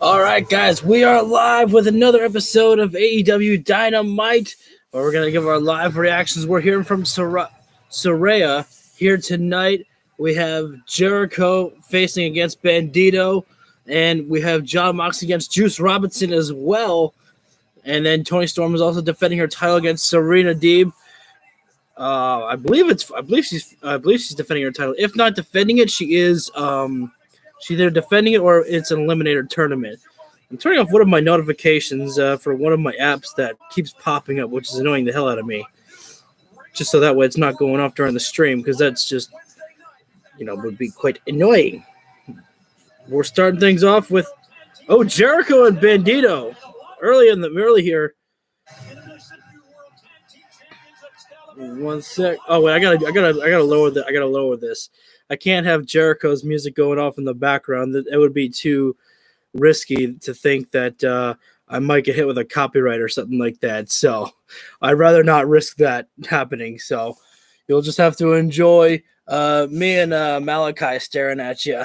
All right, guys, we are live with another episode of AEW Dynamite, where we're going to give our live reactions. We're hearing from Saraya here tonight. We have Jericho facing against Bandito, and we have John Moxley against Juice Robinson as well. And then Toni Storm is also defending her title against Serena Deeb. I believe she's defending her title. If not defending it, she is. She's either defending it or it's an eliminator tournament. I'm turning off one of my notifications for one of my apps that keeps popping up, which is annoying the hell out of me. Just so that way it's not going off during the stream, because that's just, would be quite annoying. We're starting things off with, Jericho and Bandito early here. One sec. Oh wait, I gotta lower this. I can't have Jericho's music going off in the background. It would be too risky to think that I might get hit with a copyright or something like that. So I'd rather not risk that happening. So you'll just have to enjoy me and Malachi staring at you.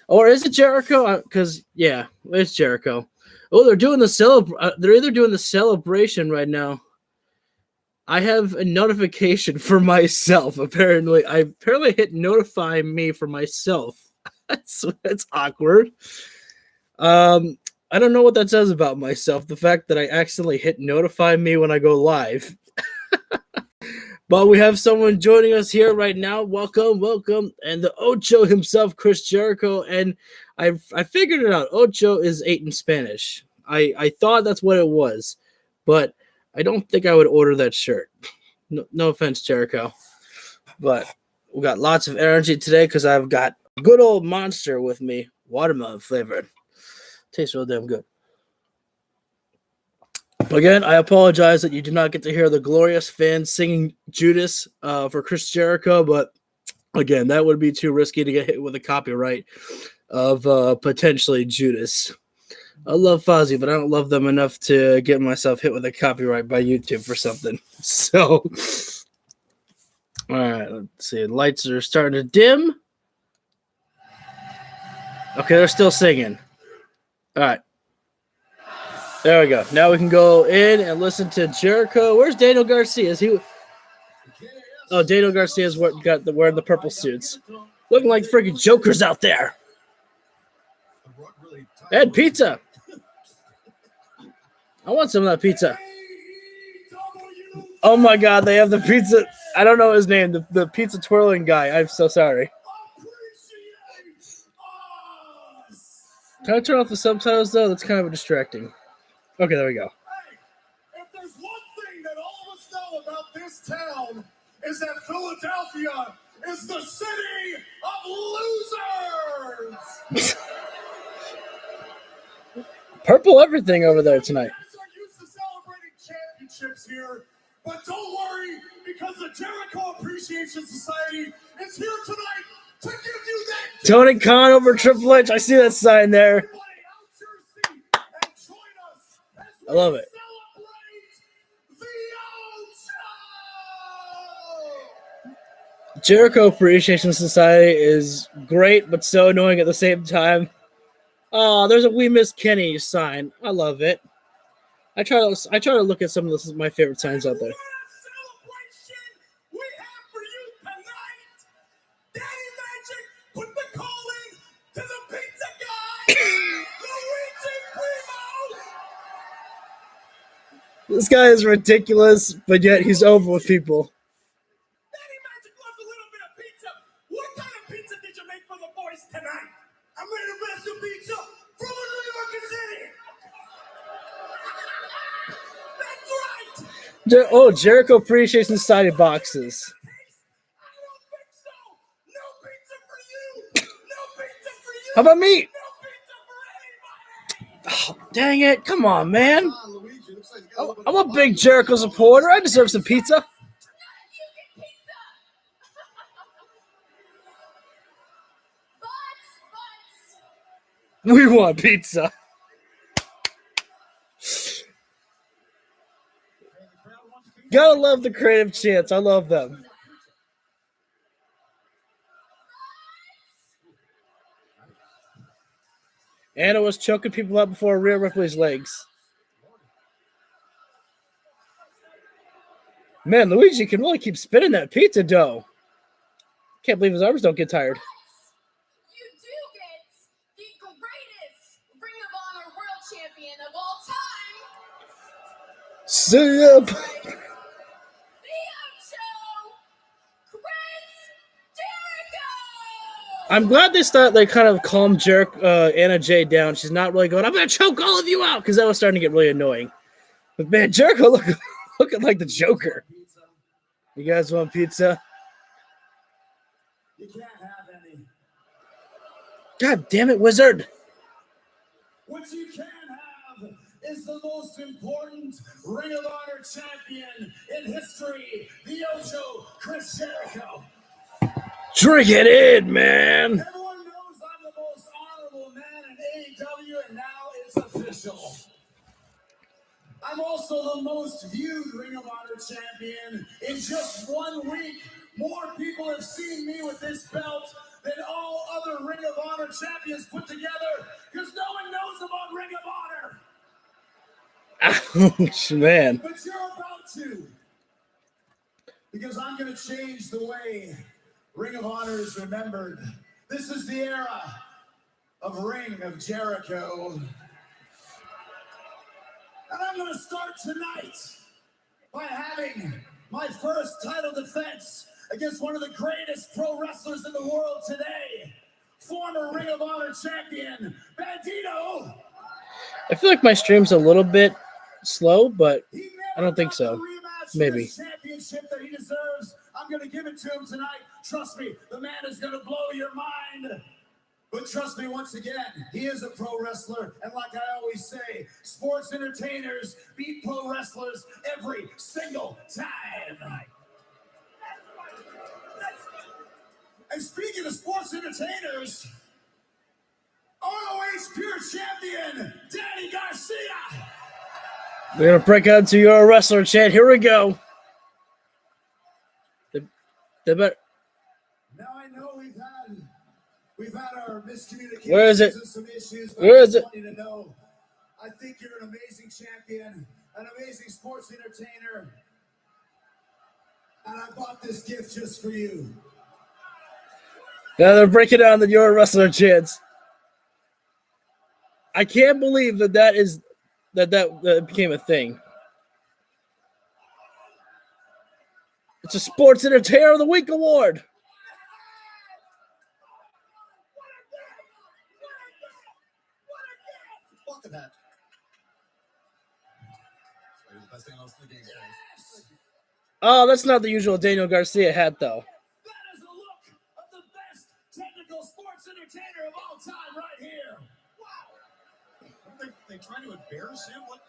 Or is it Jericho? Because it's Jericho. Oh, they're doing the they're either doing the celebration right now. I have a notification for myself. Apparently, I hit notify me for myself. That's awkward. I don't know what that says about myself. The fact that I accidentally hit notify me when I go live. But we have someone joining us here right now. Welcome. And the Ocho himself, Chris Jericho. And I figured it out. Ocho is 8 in Spanish. I thought that's what it was. But I don't think I would order that shirt. No offense, Jericho. But we got lots of energy today because I've got good old Monster with me. Watermelon flavored. Tastes real damn good. Again, I apologize that you do not get to hear the glorious fans singing Judas for Chris Jericho. But again, that would be too risky to get hit with a copyright of potentially Judas. I love Fozzy, but I don't love them enough to get myself hit with a copyright by YouTube for something. So, all right, let's see. Lights are starting to dim. Okay, they're still singing. All right. There we go. Now we can go in and listen to Jericho. Where's Daniel Garcia? Daniel Garcia's wearing the purple suits. Looking like freaking jokers out there. And pizza. I want some of that pizza. Oh my God, they have the pizza. I don't know his name. The pizza twirling guy. I'm so sorry. Can I turn off the subtitles though? That's kind of distracting. Okay, there we go. Hey, if there's one thing that all of us know about this town is that Philadelphia is the city of losers. Purple everything over there tonight. Championships here, but don't worry, because the Jericho Appreciation Society is here tonight to give you that. Tony Khan over Triple H. I see that sign there. I love it. Jericho Appreciation Society is great, but so annoying at the same time. Oh, there's a We Miss Kenny sign. I love it. I try to look at some of my favorite signs out there. We have for you tonight. Daddy Magic put the calling to the pizza guy, Luigi Primo. This guy is ridiculous, but yet he's over with people. Daddy Magic loves a little bit of pizza. What kind of pizza did you make for the boys tonight? I made a best of pizza from New York City. That's right. Jericho Appreciation Society boxes. I don't think so. No pizza for you. No pizza for you. How about me? No pizza for anybody. Oh, dang it. Come on, man. I'm a big Jericho supporter. I deserve some pizza. We want pizza. Gotta love the creative chants. I love them. Anna was choking people up before Rhea Ripley's legs. Man, Luigi can really keep spinning that pizza dough. Can't believe his arms don't get tired. You do get the greatest Ring of Honor World Champion of all time. See ya. The Ocho, Chris Jericho. I'm glad they kind of calmed Anna Jay down. She's not really going, I'm going to choke all of you out, because that was starting to get really annoying. But man, Jericho looking like the Joker. You guys want pizza? You can't have any. God damn it, Wizard. What you can have is the most important Ring of Honor champion in history, the Ocho, Chris Jericho. Drink it in, man. Everyone knows I'm the most honorable man in AEW, and now it's official. I'm also the most viewed Ring of Honor champion. In just 1 week, more people have seen me with this belt than all other Ring of Honor champions put together, because no one knows about Ring of Honor. Ouch, man. But you're about to. Because I'm going to change the way Ring of Honor is remembered. This is the era of Ring of Jericho. And I'm going to start tonight by having my first title defense against one of the greatest pro wrestlers in the world today, former Ring of Honor champion, Bandito. I feel like my stream's a little bit slow, but I don't think so. Maybe. Championship that he deserves. I'm going to give it to him tonight. Trust me, the man is going to blow your mind. But trust me, once again, he is a pro wrestler. And like I always say, sports entertainers beat pro wrestlers every single time. And speaking of sports entertainers, ROH Pure Champion, Danny Garcia. We're going to break out into your wrestler chat. Here we go. They better. Now I know we've had our miscommunications. Where is it? And some issues. Where is it? I want you to know, I think you're an amazing champion, an amazing sports entertainer, and I bought this gift just for you. Now they're breaking down the your wrestler chants. I can't believe that became a thing. It's a Sports Entertainer of the Week award. Look at that. Oh, that's not the usual Daniel Garcia hat, though. That is a look of the best technical sports entertainer of all time right here. Wow. They trying to embarrass him? What?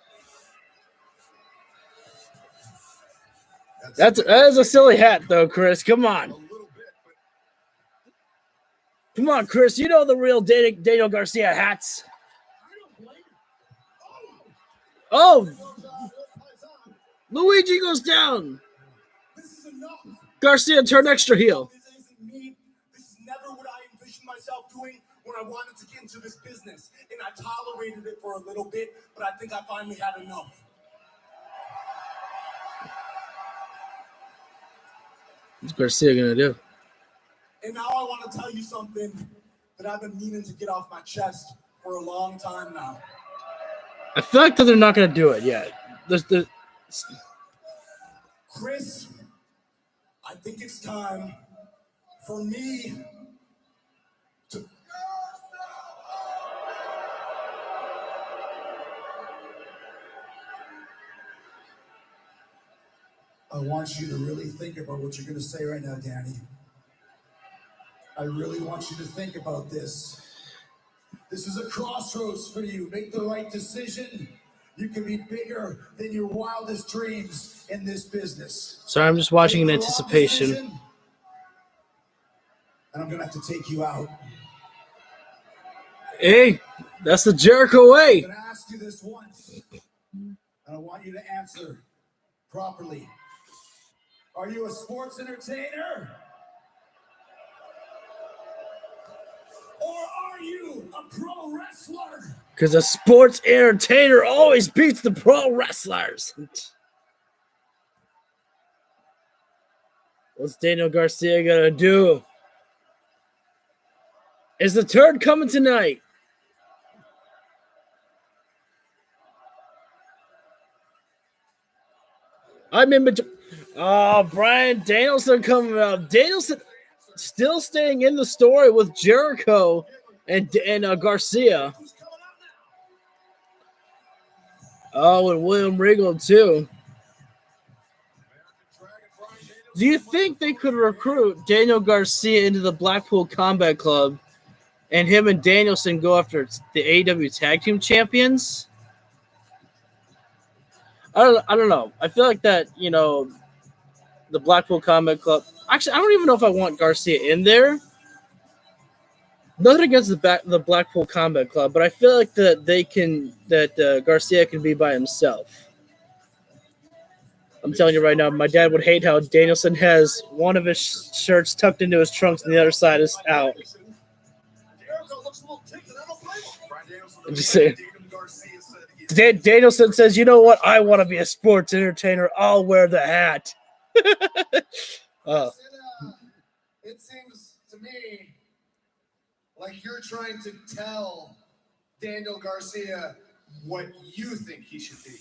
That is a silly hat, though, Chris. Come on. Come on, Chris. You know the real Daniel Garcia hats. Oh! Luigi goes down. This is enough. Garcia turned extra heel. This isn't me. This is never what I envisioned myself doing when I wanted to get into this business. And I tolerated it for a little bit, but I think I finally had enough. What's Garcia gonna do? And now I want to tell you something that I've been meaning to get off my chest for a long time now. I feel like that they're not gonna do it yet. Chris, I think it's time for me to... I want you to really think about what you're going to say right now, Danny. I really want you to think about this. This is a crossroads for you. Make the right decision. You can be bigger than your wildest dreams in this business. Sorry, I'm just watching in Make the wrong anticipation. decision, and I'm going to have to take you out. Hey, that's the Jericho way. I'm going to ask you this once, and I want you to answer properly. Are you a sports entertainer? Or are you a pro wrestler? Because a sports entertainer always beats the pro wrestlers. What's Daniel Garcia gonna do? Is the turd coming tonight? I'm in between. Oh, Bryan Danielson coming out. Danielson still staying in the story with Jericho and Garcia. Oh, and William Regal too. Do you think they could recruit Daniel Garcia into the Blackpool Combat Club and him and Danielson go after the AEW Tag Team Champions? I don't know. I feel like that, the Blackpool Combat Club. Actually, I don't even know if I want Garcia in there. Nothing against the Blackpool Combat Club, but I feel like that Garcia can be by himself. I'm telling you right now, my dad would hate how Danielson has one of his shirts tucked into his trunks and the other side is out. I'm just saying. Danielson says, you know what? I want to be a sports entertainer. I'll wear the hat. It seems to me like you're trying to tell Daniel Garcia what you think he should be.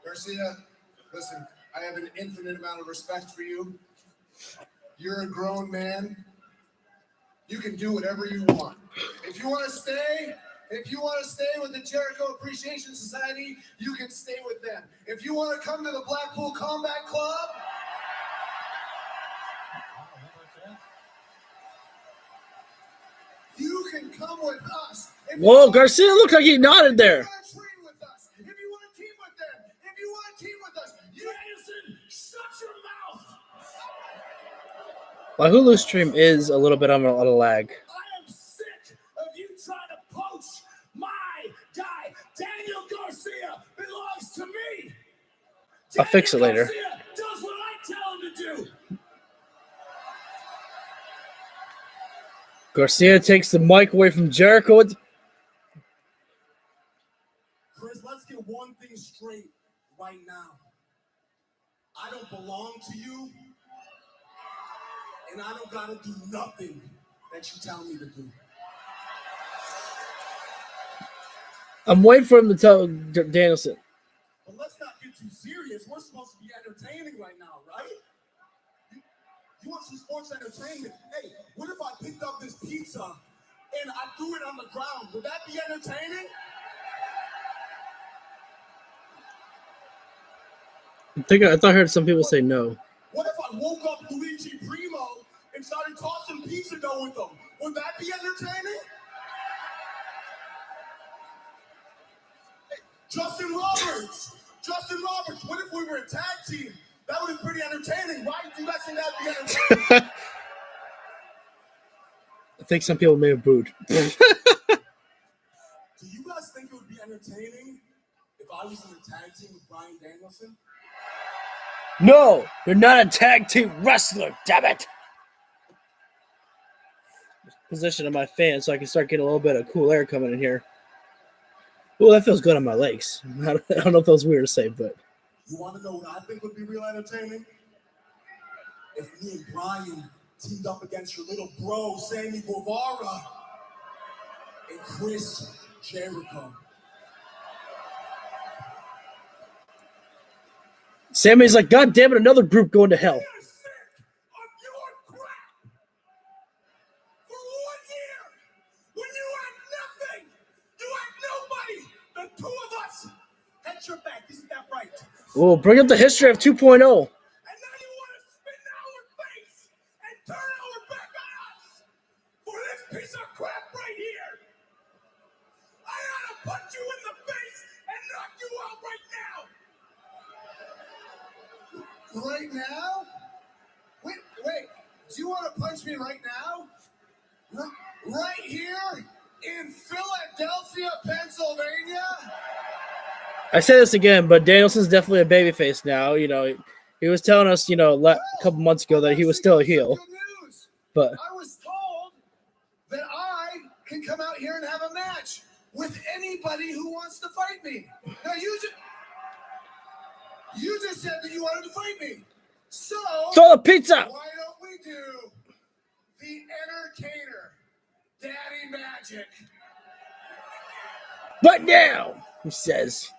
Garcia, listen, I have an infinite amount of respect for you. You're a grown man. You can do whatever you want. If you want to stay with the Jericho Appreciation Society, you can stay with them. If you want to come to the Blackpool Combat Club, you can come with us. Whoa, Garcia looked like he nodded there. My Hulu stream is a little bit on a lag. I am sick of you trying to poach my guy. Daniel Garcia belongs to me. I'll fix it later. Garcia does what I tell him to do. Garcia takes the mic away from Jericho. Chris, let's get one thing straight right now. I don't belong to you. And I don't gotta do nothing that you tell me to do. I'm waiting for him to tell Danielson. But let's not get too serious. We're supposed to be entertaining right now, right? You want some sports entertainment? Hey, what if I picked up this pizza and I threw it on the ground? Would that be entertaining? I thought I heard some people say no. What if I woke up Luigi Primo and started tossing pizza dough with them? Would that be entertaining? Hey, Justin Roberts, what if we were a tag team? That would be pretty entertaining, right? Do you guys think that would be entertaining? I think some people may have booed. Do you guys think it would be entertaining if I was in a tag team with Bryan Danielson? No, you're not a tag team wrestler, damn it. Position of my fan so I can start getting a little bit of cool air coming in here. Oh, that feels good on my legs. I don't know if that was weird to say, but. You want to know what I think would be real entertaining? If me and Bryan teamed up against your little bro, Sammy Guevara, and Chris Jericho. Sammy's like, God damn it, another group going to hell. We are sick of your crap. For 1 year, when you had nothing, you had nobody, the two of us had your back. Isn't that right? Oh, bring up the history of 2.0. And now you want to spin our face and turn our back on us for this piece of crap right here. I ought to punch you in the face and knock you out right now. Right now? Wait. Do you want to punch me right now? Right here in Philadelphia, Pennsylvania? I say this again, but Danielson's definitely a babyface now. You know, he was telling us, a couple months ago that he was still a heel. But I was told that I can come out here and have a match with anybody who wants to fight me. Now you just said that you wanted to fight me. So throw the pizza. why don't we do the entertainer, Daddy Magic, Right now, he says.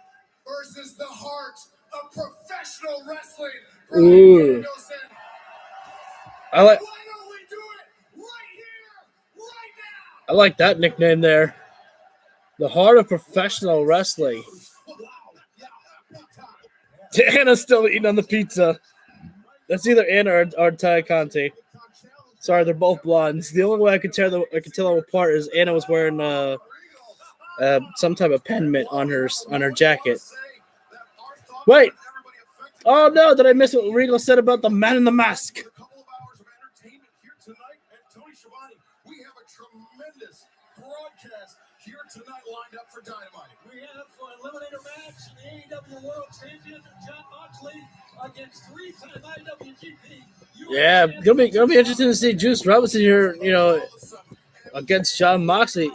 versus the heart of professional wrestling, Ooh. Brian Danielson. I like Why don't we do it right here, right I like that nickname there. The heart of professional wrestling. Anna's still eating on the pizza. That's either Anna or Taya Conti. Sorry, they're both blondes. The only way I could tell them apart is Anna was wearing some type of pendant on her jacket. Wait. Oh no, did I miss what Regal said about the man in the mask? A couple of hours of entertainment here tonight, and Tony Schiavone, we have a tremendous broadcast here tonight lined up for Dynamite. We have an eliminator match, the AEW World Champion Jon Moxley against three-time IWGP. Yeah, gonna be interesting to see Juice Robinson here, against Jon Moxley.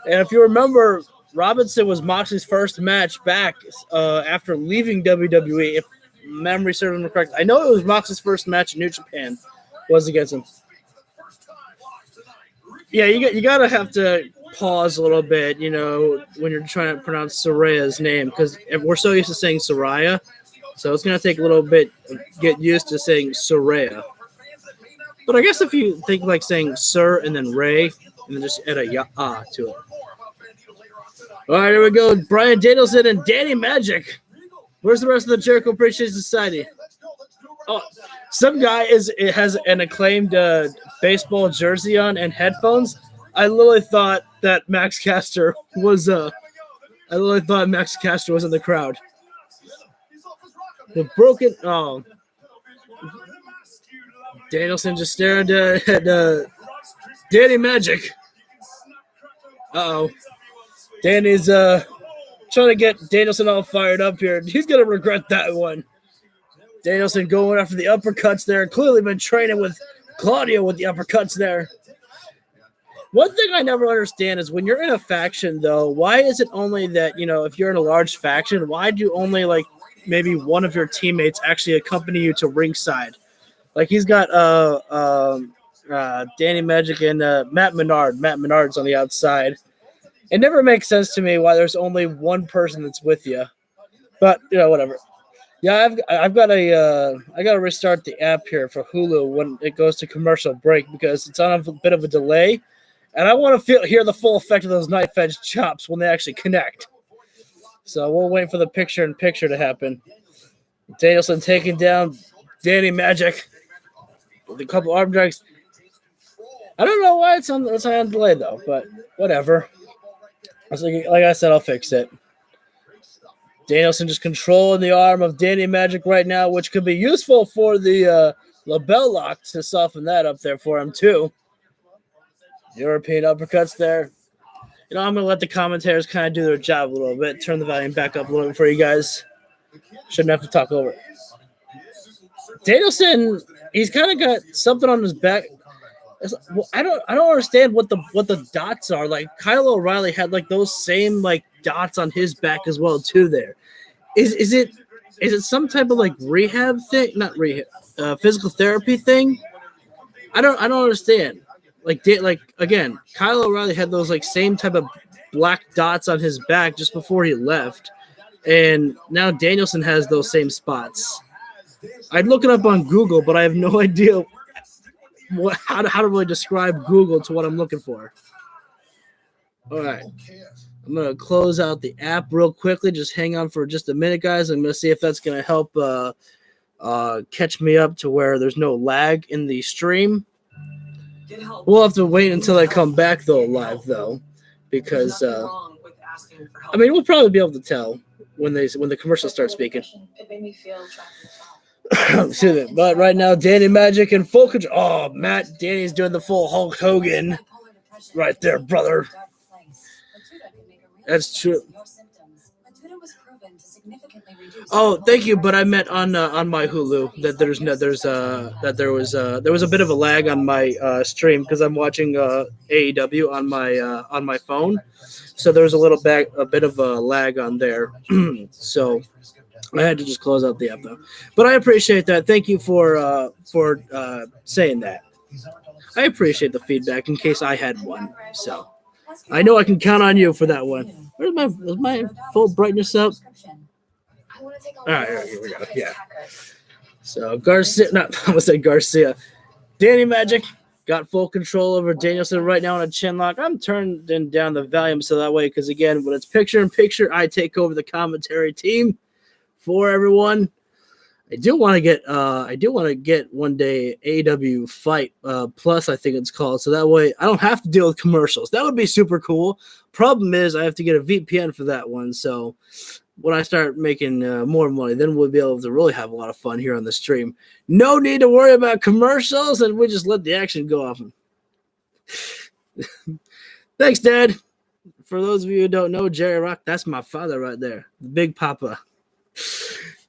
And if you remember, Robinson was Moxley's first match back after leaving WWE. If memory serves him correct, I know it was Moxley's first match in New Japan was against him. Yeah, you gotta have to pause a little bit, when you're trying to pronounce Saraya's name, because we're so used to saying Saraya, so it's gonna take a little bit to get used to saying Saraya. But I guess if you think like saying Sir and then Ray, and then just add a ya to it. All right, here we go. Bryan Danielson and Danny Magic. Where's the rest of the Jericho Appreciation Society? Oh, some guy has an acclaimed baseball jersey on and headphones. I literally thought that Max Caster was in the crowd. The broken Danielson just staring at Danny Magic. Danny's trying to get Danielson all fired up here. He's gonna regret that one. Danielson going after the uppercuts there. Clearly been training with Claudio with the uppercuts there. One thing I never understand is when you're in a faction, though, why is it only that, if you're in a large faction, why do only maybe one of your teammates actually accompany you to ringside? Like he's got Danny Magic and Matt Menard. Matt Menard's on the outside. It never makes sense to me why there's only one person that's with you. But whatever. Yeah, I've got I got to restart the app here for Hulu when it goes to commercial break because it's on a bit of a delay, and I want to hear the full effect of those knife edge chops when they actually connect. So we'll wait for the picture-in-picture to happen. Danielson taking down Danny Magic with a couple arm drags. I don't know why it's on delay though, but whatever. Like I said, I'll fix it. Danielson just controlling the arm of Danny Magic right now, which could be useful for the label lock to soften that up there for him too. European uppercuts there. I'm going to let the commentators kind of do their job a little bit. Turn the volume back up a little bit for you guys. Shouldn't have to talk over it. Danielson, he's kind of got something on his back. I don't understand what the dots are. Like Kyle O'Reilly had those same dots on his back as well too. There, is it some type of rehab thing? Not rehab, physical therapy thing. I don't understand. Again, Kyle O'Reilly had those same type of black dots on his back just before he left, and now Danielson has those same spots. I'd look it up on Google, but I have no idea how to really describe Google to what I'm looking for. All right. I'm going to close out the app real quickly. Just hang on for just a minute, guys. I'm going to see if that's going to help catch me up to where there's no lag in the stream. We'll have to wait until I come back, though, live, though, because, we'll probably be able to tell when the commercials start speaking. It made me feel But right now, Danny Magic in full control. Oh, Danny's doing the full Hulk Hogan right there, brother. That's true. Oh, thank you, but I meant on my Hulu that there was a bit of a lag on my stream because I'm watching AEW on my phone, so there was a bit of a lag on there, so I had to just close out the app though. But I appreciate that. Thank you for saying that. I appreciate the feedback in case I had one. So I know I can count on you for that one. Is my full brightness up? All right, here we go. Yeah. So Garcia, not I would say Garcia. Danny Magic got full control over Danielson right now on a chin lock. I'm turning down the volume so that way, because again, when it's picture in picture, I take over the commentary team for everyone. I do want to get one day AEW Fight Plus, I think it's called, so that way I don't have to deal with commercials. That would be super cool. Problem is I have to get a VPN for that one, so when I start making more money, then we'll be able to really have a lot of fun here on the stream. No need to worry about commercials, and we just let the action go off. Thanks, Dad. For those of you who don't know, Jerry Rock, that's my father right there, the Big Papa.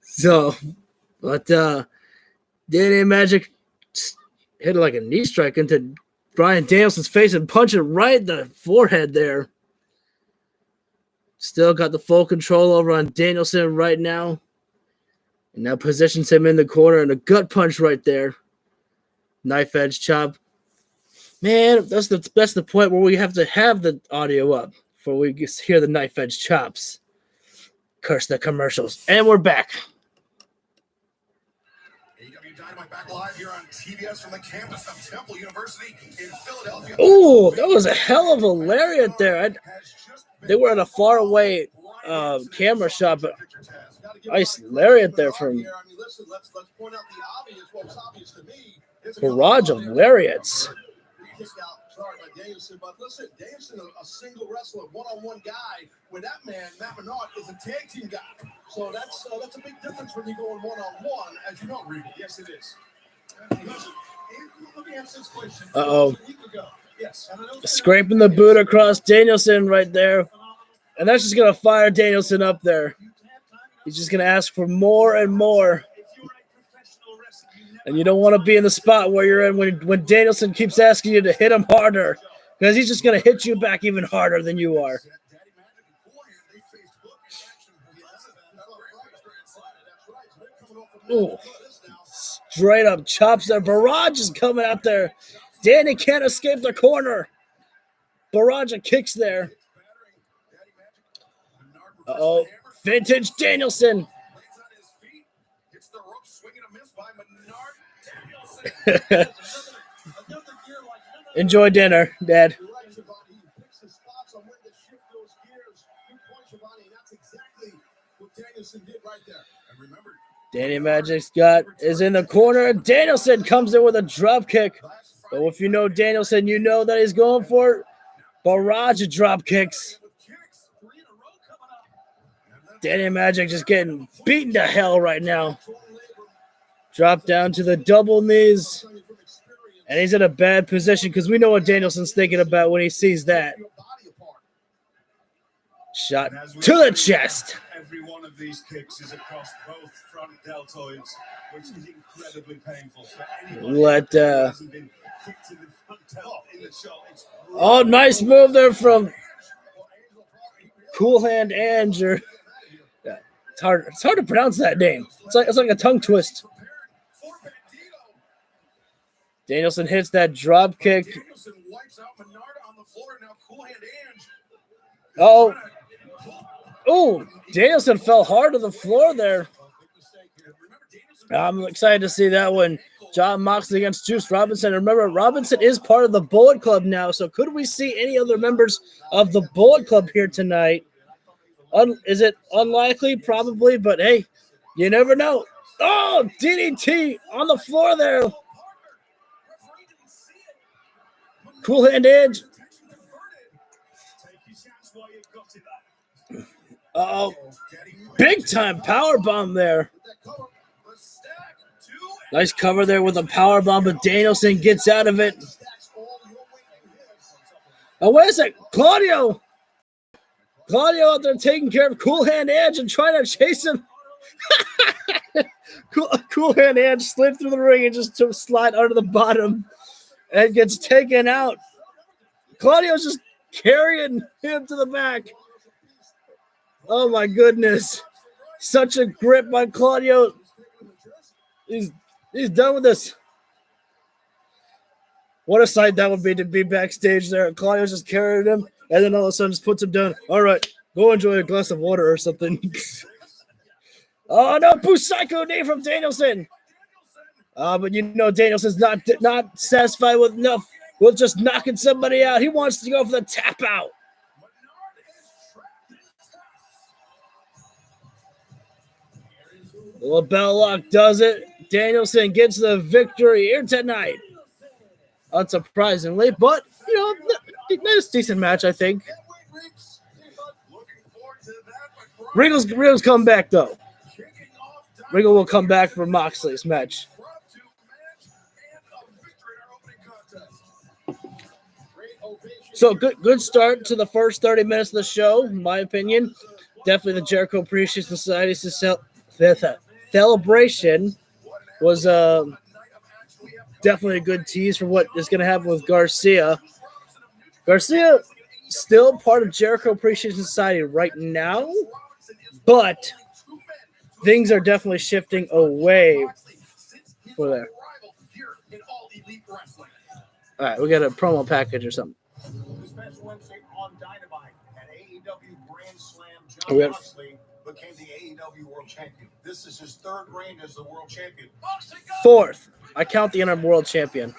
So, but Danny Magic hit like a knee strike into Bryan Danielson's face and punched it right in the forehead there. Still got the full control over on Danielson right now. And now positions him in the corner and a gut punch right there. Knife edge chop. Man, that's the point where we have to have the audio up before we hear the knife edge chops. Curse the commercials. And we're back. Aew Dynamite back live here on TBS from the campus of Temple University in Philadelphia. Oh, that was a hell of a lariat there. They were in a far away camera shot, but nice lariat there from barrage of lariats. But listen, Danielson, a single wrestler, one-on-one guy. With that man, Matt Menard is a tag team guy. So that's a big difference when you're going one-on-one, as you know, Reed. Yes, it is. Let me answer this question. Uh-oh. Scraping the boot across Danielson right there. And that's just going to fire Danielson up there. He's just going to ask for more and more. And you don't want to be in the spot where you're in when Danielson keeps asking you to hit him harder, because he's just going to hit you back even harder than you are. Ooh. Straight up chops there. Barrage is coming out there. Danny can't escape the corner. Barrage kicks there. Uh-oh. Vintage Danielson. Enjoy dinner, Dad. Danny Magic's is in the corner. Danielson comes in with a drop kick. But if you know Danielson, you know that he's going for barrage of drop kicks. Danny Magic just getting beaten to hell right now. Drop down to the double knees. And he's in a bad position because we know what Danielson's thinking about when he sees that. Shot to the chest. Every one of these kicks is across both front deltoids, which is incredibly painful for anyone who hasn't been kicked in the front deltoid in the show. Oh, nice move there from Cool Hand Andrew. It's hard to pronounce that name. It's like a tongue twist. Danielson hits that drop kick. Oh, Danielson fell hard to the floor there. I'm excited to see that one. John Moxley against Juice Robinson. Remember, Robinson is part of the Bullet Club now, so could we see any other members of the Bullet Club here tonight? Is it unlikely? Probably, but hey, you never know. Oh, DDT on the floor there. Cool Hand Edge. Uh-oh. Big time power bomb there. Nice cover there with a power bomb, but Danielson gets out of it. Oh, wait a sec. Claudio out there taking care of Cool Hand Edge and trying to chase him. Cool Hand Edge slid through the ring and just to slide under the bottom and gets taken out. Claudio's just carrying him to the back. Oh my goodness. Such a grip by Claudio. He's done with this. What a sight that would be to be backstage there. Claudio's just carrying him, and then all of a sudden just puts him down. All right, go enjoy a glass of water or something. Oh no, Psycho knee from Danielson. But you know Danielson's not satisfied with enough with just knocking somebody out. He wants to go for the tap out. The LaBelle lock does it. Danielson gets the victory here tonight. Unsurprisingly, but you know, it's a decent match, I think. Regal's come back though. Regal will come back for Moxley's match. So good start to the first 30 minutes of the show, in my opinion. Definitely the Jericho Appreciation Society's celebration was definitely a good tease for what is going to happen with Garcia. Garcia still part of Jericho Appreciation Society right now, but things are definitely shifting away for there. All right, we got a promo package or something. This past Wednesday on Dynamite at AEW Grand Slam, John Moxley became the AEW World Champion. This is his third reign as the World Champion. Fourth. I count the interim World Champion.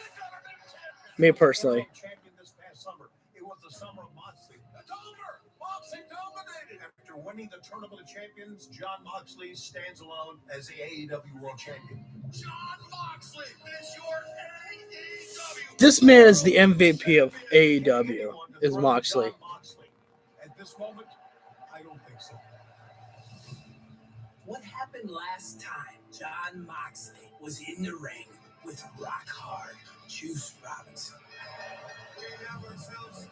Me personally. It was the summer of Moxley. Moxley dominated. After winning the Tournament of Champions, John Moxley stands alone as the AEW World Champion. John Moxley is your AEW. This man is the MVP of AEW, is Moxley. At this moment, I don't think so. What happened last time John Moxley was in the ring with rock hard Juice Robinson? We have ourselves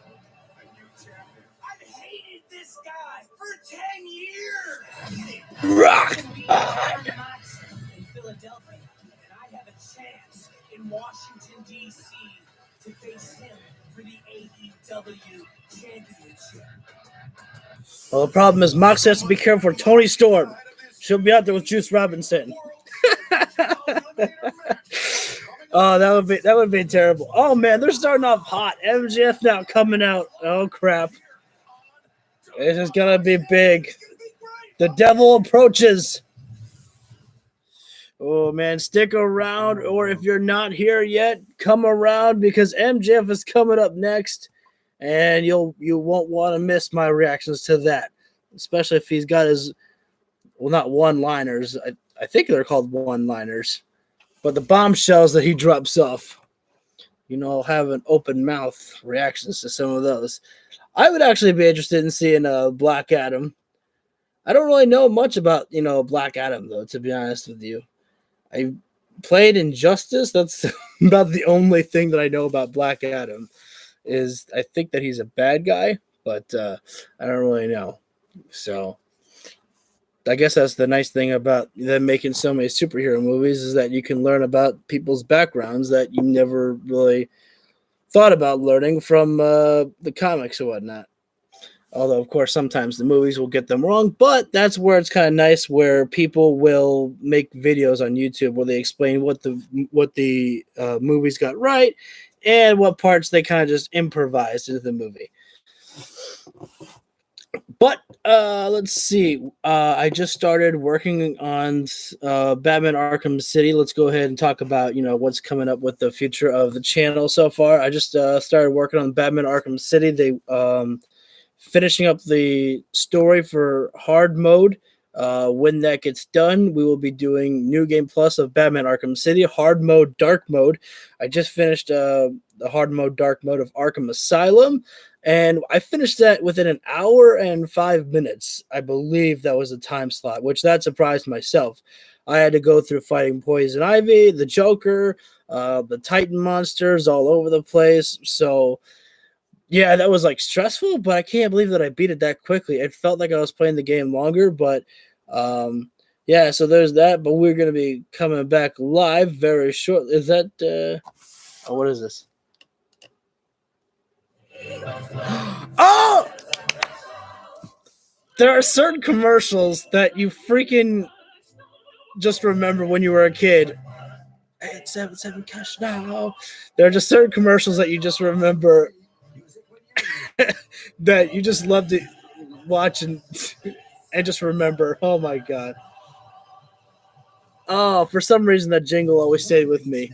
a new champion. I've hated this guy for 10 years. Rock hard. In Philadelphia, and I have a chance in Washington, D.C. to face him for the AEW Championship. Well, the problem is Moxley has to be careful for Toni Storm. She'll be out there with Juice Robinson. Oh, that would be terrible. Oh man, they're starting off hot. MJF now coming out. Oh crap. This is gonna be big. The devil approaches. Oh man, stick around, or if you're not here yet, come around because MJF is coming up next, and you won't want to miss my reactions to that, especially if he's got his, well, not one-liners. I think they're called one-liners, but the bombshells that he drops off. You know, I'll have an open mouth reactions to some of those. I would actually be interested in seeing Black Adam. I don't really know much about, Black Adam, though, to be honest with you. I played Injustice. That's about the only thing that I know about Black Adam. Is I think that he's a bad guy, but I don't really know. So I guess that's the nice thing about them making so many superhero movies is that you can learn about people's backgrounds that you never really thought about learning from the comics or whatnot. Although, of course, sometimes the movies will get them wrong, but that's where it's kind of nice where people will make videos on YouTube where they explain what the movies got right and what parts they kind of just improvised into the movie. But let's see. I just started working on Batman Arkham City. Let's go ahead and talk about, what's coming up with the future of the channel so far. I just started working on Batman Arkham City. They finishing up the story for hard mode. When that gets done, we will be doing New Game Plus of Batman Arkham City, hard mode, dark mode. I just finished the hard mode, dark mode of Arkham Asylum, and I finished that within an hour and 5 minutes. I believe that was a time slot, which that surprised myself. I had to go through fighting Poison Ivy, the Joker, the Titan monsters all over the place. So, Yeah, that was like stressful, but I can't believe that I beat it that quickly. It felt like I was playing the game longer, but yeah, so there's that. But we're gonna be coming back live very shortly. Is that oh, what is this? Oh, there are certain commercials that you freaking just remember when you were a kid. 877 cash now. There are just certain commercials that you just remember that you just love to watch and just remember. Oh my god. Oh, for some reason that jingle always stayed with me.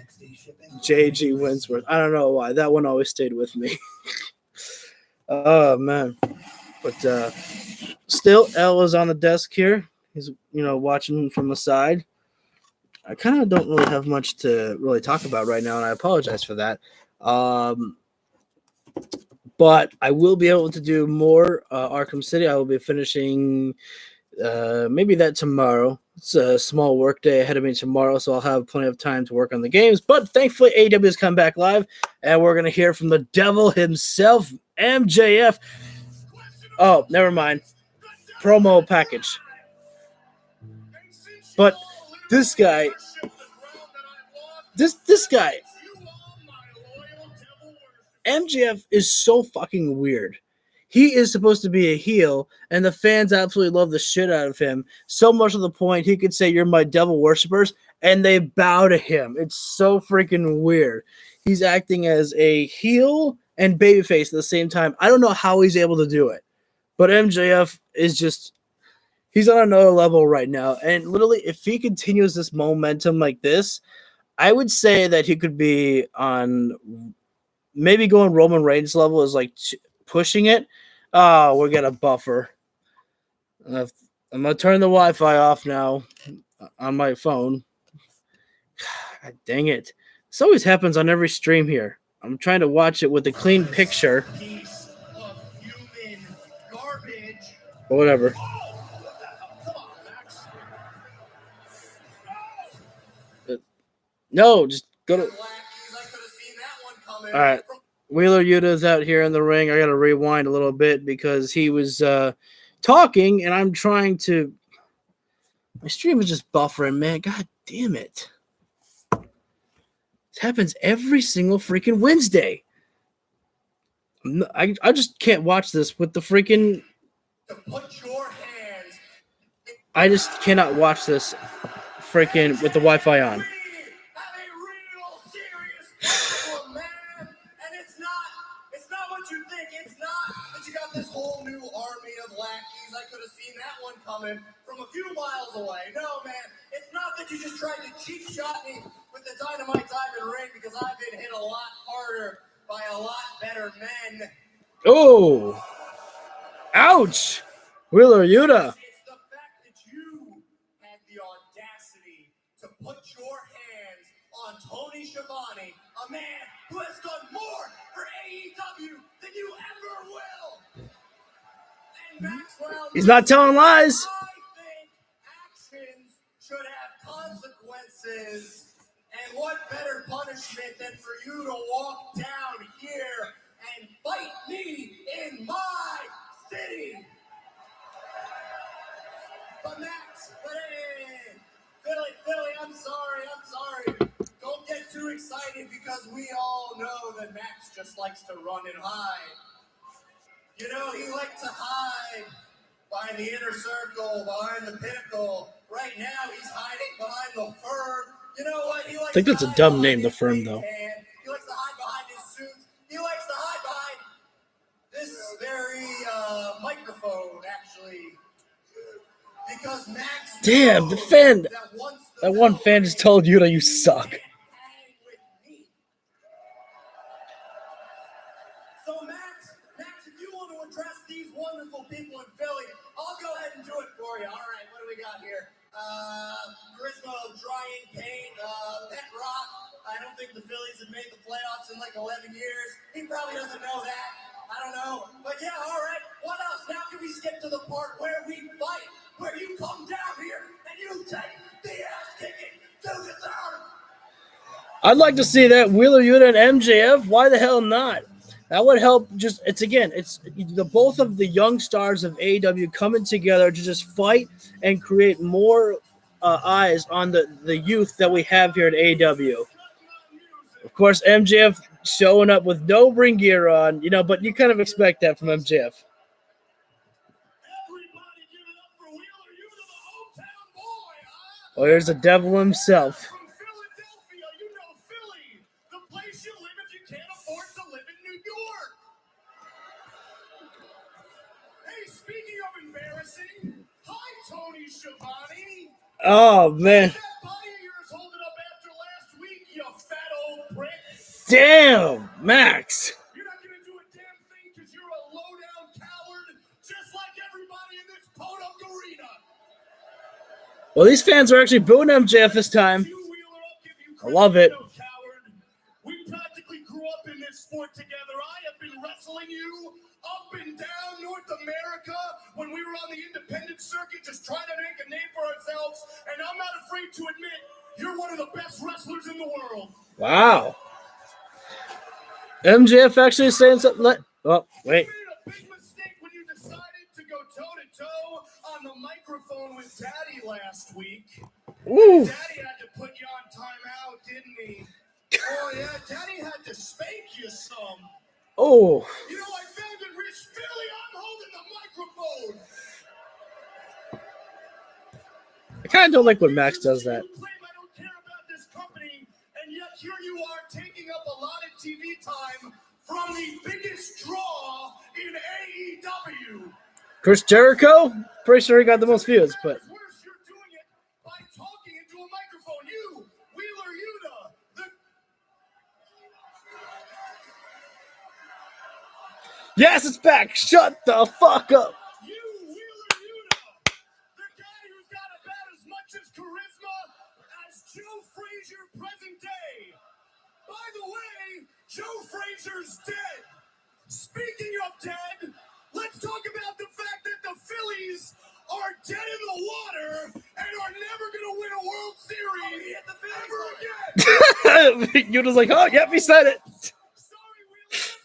J.G. Winsworth. I don't know why. That one always stayed with me. Oh man. But still L is on the desk here. He's watching from the side. I kind of don't really have much to really talk about right now, and I apologize for that. But I will be able to do more Arkham City. I will be finishing maybe that tomorrow. It's a small work day ahead of me tomorrow, so I'll have plenty of time to work on the games. But thankfully, AEW has come back live, and we're going to hear from the devil himself, MJF. Oh, never mind. Promo package. But this guy, this guy, MJF is so fucking weird. He is supposed to be a heel, and the fans absolutely love the shit out of him. So much to the point he could say, "You're my devil worshippers," and they bow to him. It's so freaking weird. He's acting as a heel and babyface at the same time. I don't know how he's able to do it, but MJF is just—he's on another level right now. And literally, if he continues this momentum like this, I would say that he could be on maybe going Roman Reigns level is like pushing it. Oh, we're gonna buffer. I'm gonna turn the Wi-Fi off now on my phone. God dang it! This always happens on every stream here. I'm trying to watch it with a clean picture. But whatever. No, just go to. All right. Wheeler Yuta's out here in the ring. I got to rewind a little bit because he was talking, and I'm trying to. My stream is just buffering, man. God damn it! This happens every single freaking Wednesday. I just can't watch this with the freaking. I just cannot watch this freaking with the Wi-Fi on. This whole new army of lackeys. I could have seen that one coming from a few miles away. No, man, it's not that you just tried to cheap shot me with the Dynamite Diamond Ring because I've been hit a lot harder by a lot better men. Oh, ouch, Wheeler Yuta. It's the fact that you had the audacity to put your hands on Tony Schiavone, a man who has done more for AEW than you ever will. Maxwell, he's not telling lies. I think actions should have consequences. And what better punishment than for you to walk down here and fight me in my city? But Max, Philly, I'm sorry. Don't get too excited because we all know that Max just likes to run and hide. You know, he likes to hide behind the inner circle, behind the pinnacle. Right now, he's hiding behind the firm. You know what? He likes I think that's a dumb name, the firm, though. He likes to hide behind his suits. He likes to hide behind this very microphone, actually. Because Max. Damn, the fan. That one fan just told Yuta you suck. Wonderful people in Philly. I'll go ahead and do it for you. All right, what do we got here? Charisma, Drying Pain, Pet Rock. I don't think the Phillies have made the playoffs in like 11 years. He probably doesn't know that. I don't know. But yeah, all right. What else? Now can we skip to the part where we fight? Where you come down here and you take the ass kicking to the third. I'd like to see that Wheeler Yuta and MJF. Why the hell not? That would help. It's the both of the young stars of AEW coming together to just fight and create more eyes on the youth that we have here at AEW. Of course, MJF showing up with no ring gear on, but you kind of expect that from MJF. Oh, here's the devil himself. From Philadelphia, you know Philly, the place you live if you can't afford to live in New York. Hey, speaking of embarrassing, hi Tony Schiavone. Oh man. That body of yours holding up after last week, you fat old prick. Damn, Max. You're not gonna do a damn thing because you're a low-down coward, just like everybody in this podunk arena. Well, these fans are actually booing MJF this time. I love it. We practically grew up in this sport together. I have been wrestling you up and down North America when we were on the independent circuit just trying to make a name for ourselves. And I'm not afraid to admit you're one of the best wrestlers in the world. Wow. MJF actually saying something. Oh, wait. You made a big mistake when you decided to go toe-to-toe on the microphone with Daddy last week. Ooh. Daddy had to put you on timeout, didn't he? Oh, yeah, Daddy had to spank you some. Oh. You know, I found in Rich Philly, I'm holding the microphone. I kind of don't like when Max does that. You claim I don't care about this company, and yet here you are taking up a lot of TV time from the biggest draw in AEW. Chris Jericho? Pretty sure he got the most views, but. Worse, you're doing it by talking into a microphone. You, Wheeler Yuta, Yes, it's back. Shut the fuck up. You, Wheeler Yuta, the guy who's got about as much as charisma as Joe Frazier present day. By the way, Joe Frazier's dead. Speaking of dead, let's talk about the fact that the Phillies are dead in the water and are never going to win a World Series ever again. Yuta's like, oh, yep, he said it. Sorry, Wheelers.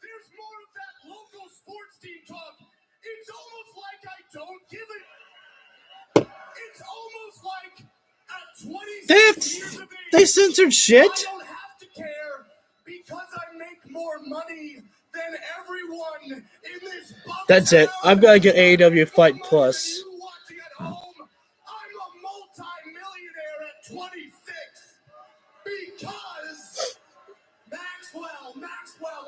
There's more of that local sports team talk. It's almost like I don't give it. It's almost like at 26 years of age, They censored shit. I don't have to care because I make more money than everyone in this bum That's it. town. I've got to get AEW Fight Plus. You watching at home, I'm a multi-millionaire at 26 because Maxwell,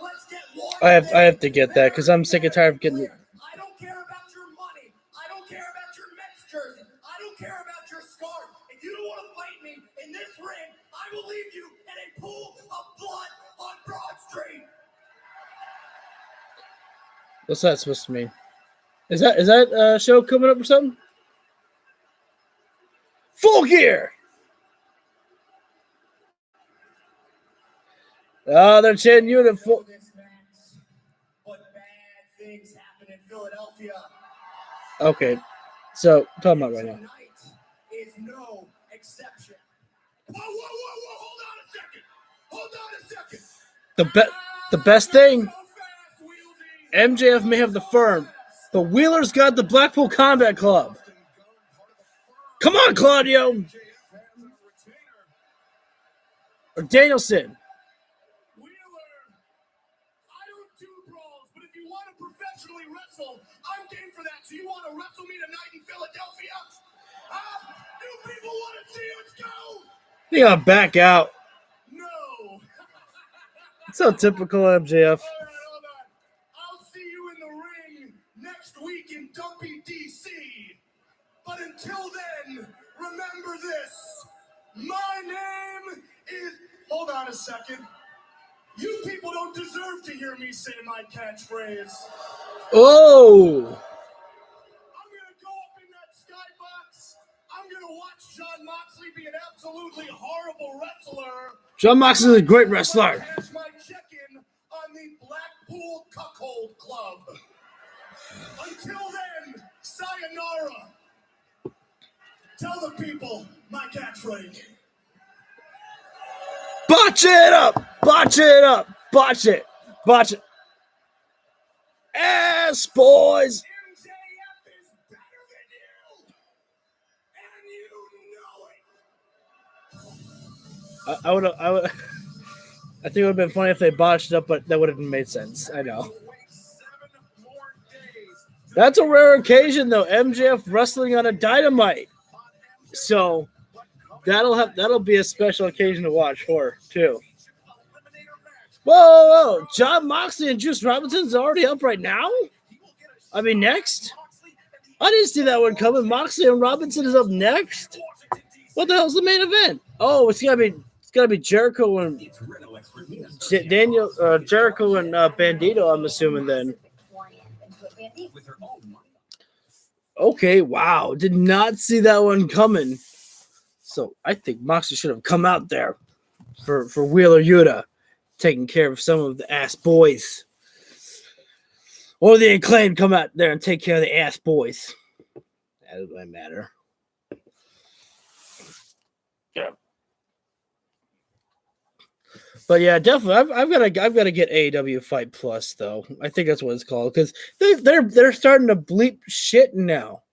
let's get Lord. I have to get that because I'm sick and tired of getting. I don't care about your money. I don't care about your Mets jersey. I don't care about your scarf. If you don't want to fight me in this ring, I will leave you in a pool of blood on Broad Street. What's that supposed to mean? Is that show coming up or something? Full Gear. Oh, they're chanting you to full. But bad things happen in Philadelphia. Okay, so talking about right now. Tonight is no exception. Whoa! Hold on a second. The best thing, MJF may have the firm, but Wheeler's got the Blackpool Combat Club. Come on, Claudio. Or Danielson. Wheeler, I don't do brawls, but if you want to professionally wrestle, I'm game for that. So you want to wrestle me tonight in Philadelphia? You people want to see us go? You gotta back out. No. So typical MJF. All right. I'll see you in the ring next week in Dumpy, D.C. But until then, remember this. My name is... Hold on a second. You people don't deserve to hear me say my catchphrase. Oh! I'm gonna go up in that skybox. I'm gonna watch Jon Moxley be an absolutely horrible wrestler. Jon Moxley is a great wrestler. Cash my check-in on the Blackpool Cuckold Club. Until then, sayonara. Tell the people my catchphrase. Botch it up! Botch it up! Botch it! Botch it! ass, boys. MJF is better than you, and you know it. I would. I think it would have been funny if they botched it up, but that would have made sense. I know. Wait 7 more days. That's a rare occasion, though. MJF wrestling on a Dynamite, so that'll be a special occasion to watch for too. Whoa! John Moxley and Juice Robinson's already up right now. I mean, next. I didn't see that one coming. Moxley and Robinson is up next. What the hell's the main event? Oh, it's gotta be Jericho and Jericho and Bandito. I'm assuming then. Okay, wow, did not see that one coming. So I think Moxley should have come out there for Wheeler Yuta, taking care of some of the ass boys. Or the Acclaimed come out there and take care of the ass boys. That doesn't matter. Yeah. But yeah, definitely, I've got to get AEW Fight Plus though. I think that's what it's called because they're starting to bleep shit now,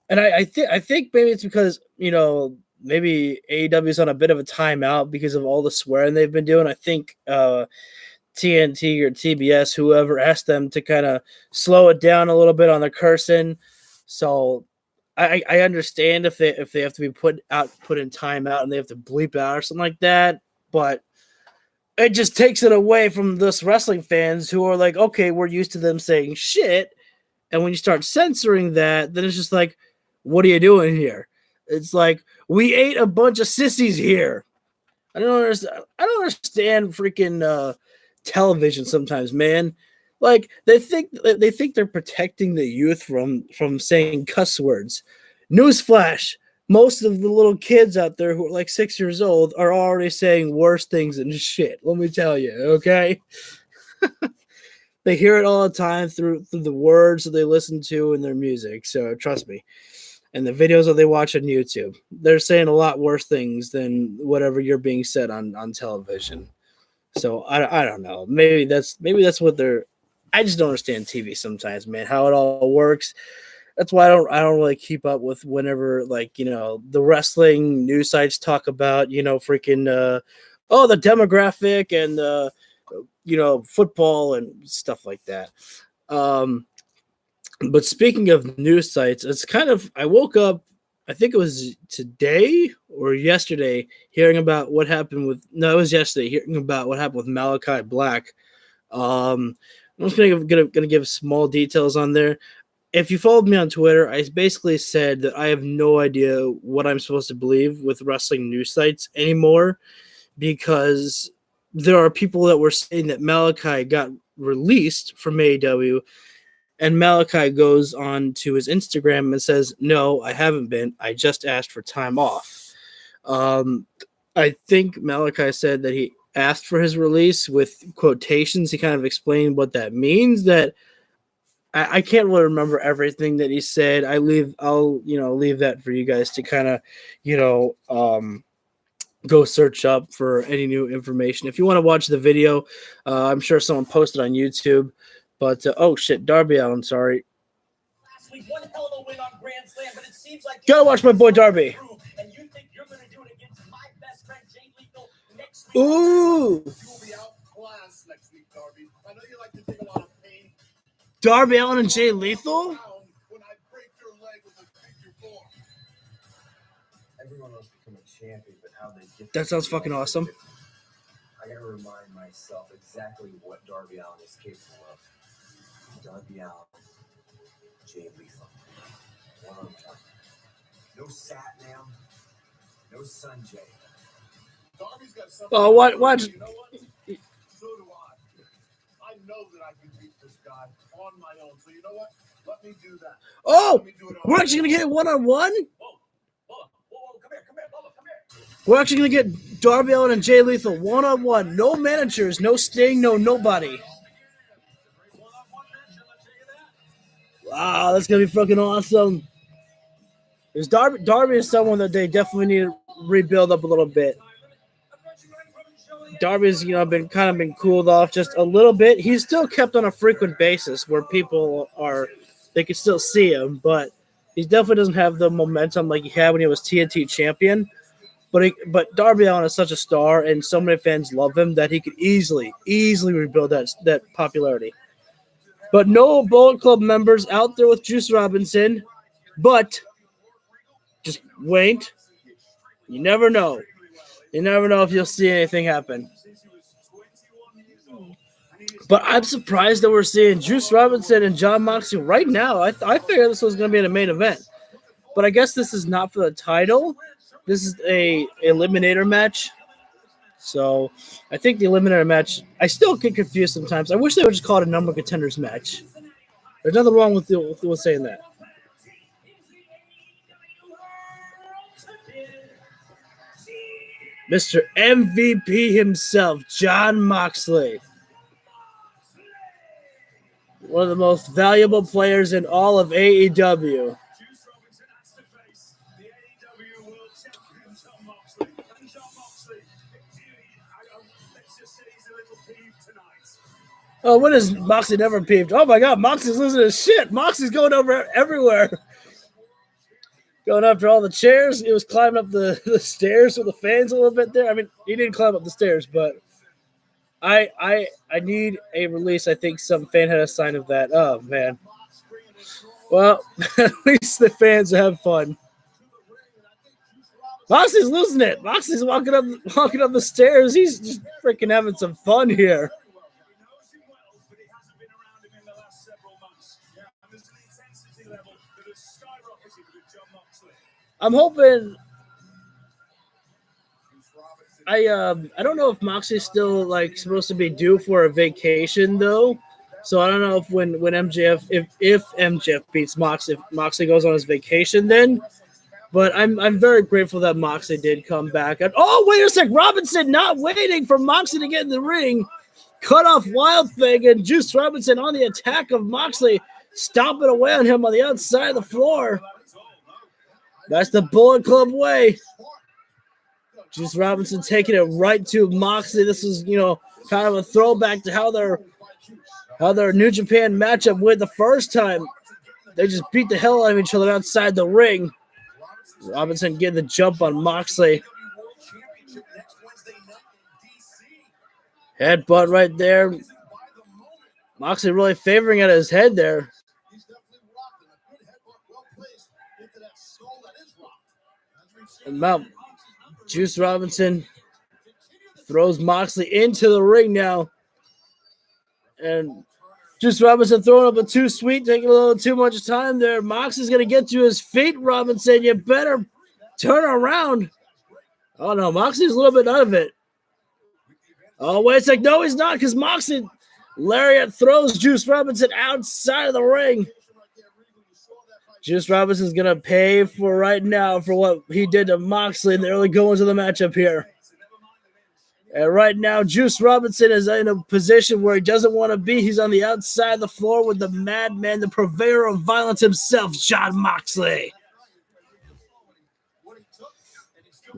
and I think maybe it's because maybe AEW is on a bit of a timeout because of all the swearing they've been doing. I think TNT or TBS, whoever, asked them to kind of slow it down a little bit on the cursing. So I understand if they have to be put in timeout and they have to bleep out or something like that, but it just takes it away from those wrestling fans who are like, okay, we're used to them saying shit, and when you start censoring that, then it's just like, what are you doing here? It's like, we ate a bunch of sissies here. I don't understand freaking television sometimes, man. Like they think they're protecting the youth from saying cuss words. Newsflash: most of the little kids out there who are like 6 years old are already saying worse things than shit. Let me tell you, okay? They hear it all the time through the words that they listen to in their music. So trust me. And the videos that they watch on YouTube, they're saying a lot worse things than whatever you're being said on television. So I don't know. Maybe that's what they're. I just don't understand TV sometimes, man. How it all works. That's why I don't really keep up with whenever the wrestling news sites talk about freaking the demographic and football and stuff like that. But speaking of news sites, it's kind of, I woke up, I think it was today or yesterday, hearing about what happened with, no, it was yesterday, hearing about what happened with Malachi Black. I'm just gonna give small details on there. If you followed me on Twitter, I basically said that I have no idea what I'm supposed to believe with wrestling news sites anymore, because there are people that were saying that Malachi got released from AEW, and Malachi goes on to his Instagram and says, "No, I haven't been. I just asked for time off." I think Malachi said that he asked for his release with quotations. He kind of explained what that means. That I can't really remember everything that he said. I'll leave that for you guys to kind of go search up for any new information. If you want to watch the video, I'm sure someone posted on YouTube. But oh shit, Darby Allin, sorry. Last week, one hell of a win on Grand Slam, but it seems like Gotta watch my boy Darby. And you think you're gonna do it against my best friend Jay Lethal next week? Ooh, You will be outclassed next week, Darby. I know you like to take a lot of pain. Darby Allin and Jay Lethal. When I break your leg with a figure 4. Everyone wants to become a champion, but how they get That sounds fucking awesome. I gotta remind myself exactly what Darby Allin is capable of. Darby Allin, Jay Lethal. One-on-one. No Satnam, no Sanjay. Darby's got something. Oh, watch. You know what? So do I. I know that I can beat this guy on my own. So you know what? Let me do that. Oh, Let me do it we're actually gonna get it one-on-one. Whoa, come here, Bubba, come here. We're actually gonna get Darby Allin and Jay Lethal one-on-one. No managers, no Sting, no nobody. Wow, that's gonna be fucking awesome. Because Darby is someone that they definitely need to rebuild up a little bit. Darby's been cooled off just a little bit. He's still kept on a frequent basis where they can still see him, but he definitely doesn't have the momentum like he had when he was TNT champion. But Darby Allin is such a star, and so many fans love him that he could easily rebuild that popularity. But no Bullet Club members out there with Juice Robinson. But just wait. You never know. You never know if you'll see anything happen. But I'm surprised that we're seeing Juice Robinson and Jon Moxley right now. I figured this was going to be in a main event. But I guess this is not for the title. This is a eliminator match. So I think the eliminator match, I still get confused sometimes. I wish they would just call it a number of contenders match. There's nothing wrong with saying that. Mr. MVP himself, Jon Moxley. One of the most valuable players in all of AEW. Oh, when is Moxley never peeved? Oh my God, Moxley's losing his shit. Moxley's going over everywhere. Going after all the chairs. He was climbing up the stairs with the fans a little bit there. I mean, he didn't climb up the stairs, but I need a release. I think some fan had a sign of that. Oh, man. Well, at least the fans have fun. Moxley's losing it. Moxley's walking up the stairs. He's just freaking having some fun here. I'm hoping. I don't know if Moxley's still supposed to be due for a vacation though, so I don't know if when MJF if MJF beats Moxley, if Moxley goes on his vacation then. But I'm very grateful that Moxley did come back. And, oh, wait a sec, Robinson not waiting for Moxley to get in the ring, cut off Wild Thing, and Juice Robinson on the attack of Moxley, stomping away on him on the outside of the floor. That's the Bullet Club way. Juice Robinson taking it right to Moxley. This is, kind of a throwback to how their New Japan matchup went the first time. They just beat the hell out of each other outside the ring. Robinson getting the jump on Moxley. Headbutt right there. Moxley really favoring at his head there. And Mount Juice Robinson throws Moxley into the ring now. And Juice Robinson throwing up a too sweet, taking a little too much time there. Moxley's going to get to his feet, Robinson. You better turn around. Oh, no, Moxley's a little bit out of it. Oh, wait a sec. No, he's not, because Moxley lariat throws Juice Robinson outside of the ring. Juice Robinson's going to pay for right now for what he did to Moxley in the early goings of the matchup here. And right now, Juice Robinson is in a position where he doesn't want to be. He's on the outside of the floor with the madman, the purveyor of violence himself, Jon Moxley.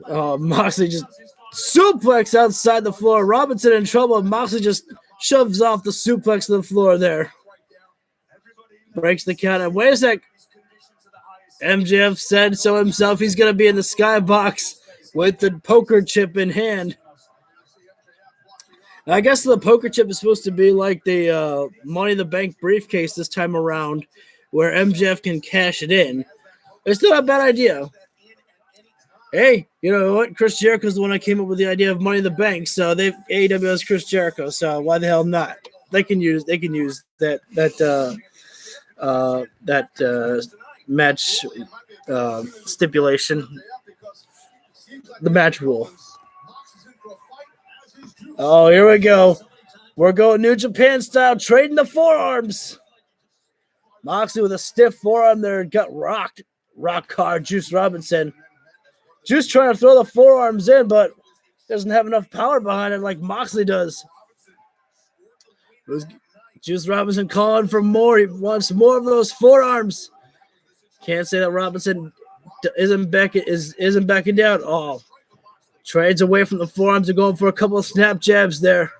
Oh, Moxley just suplex outside the floor. Robinson in trouble. Moxley just shoves off the suplex to the floor there. Breaks the count. And wait a sec. MJF said so himself. He's going to be in the skybox with the poker chip in hand. I guess the poker chip is supposed to be like the Money in the Bank briefcase this time around, where MJF can cash it in. It's not a bad idea. Hey, you know what? Chris Jericho's the one that came up with the idea of Money in the Bank, so AEW has Chris Jericho, so why the hell not? They can use that match stipulation, the match rule. Oh, here we go. We're going New Japan style, trading the forearms. Moxley with a stiff forearm there, got rocked. Rock hard, Juice Robinson. Juice trying to throw the forearms in, but doesn't have enough power behind it like Moxley does. Juice Robinson calling for more. He wants more of those forearms. Can't say that Robinson isn't backing down. Oh, Trades away from the forearms and going for a couple of snap jabs there.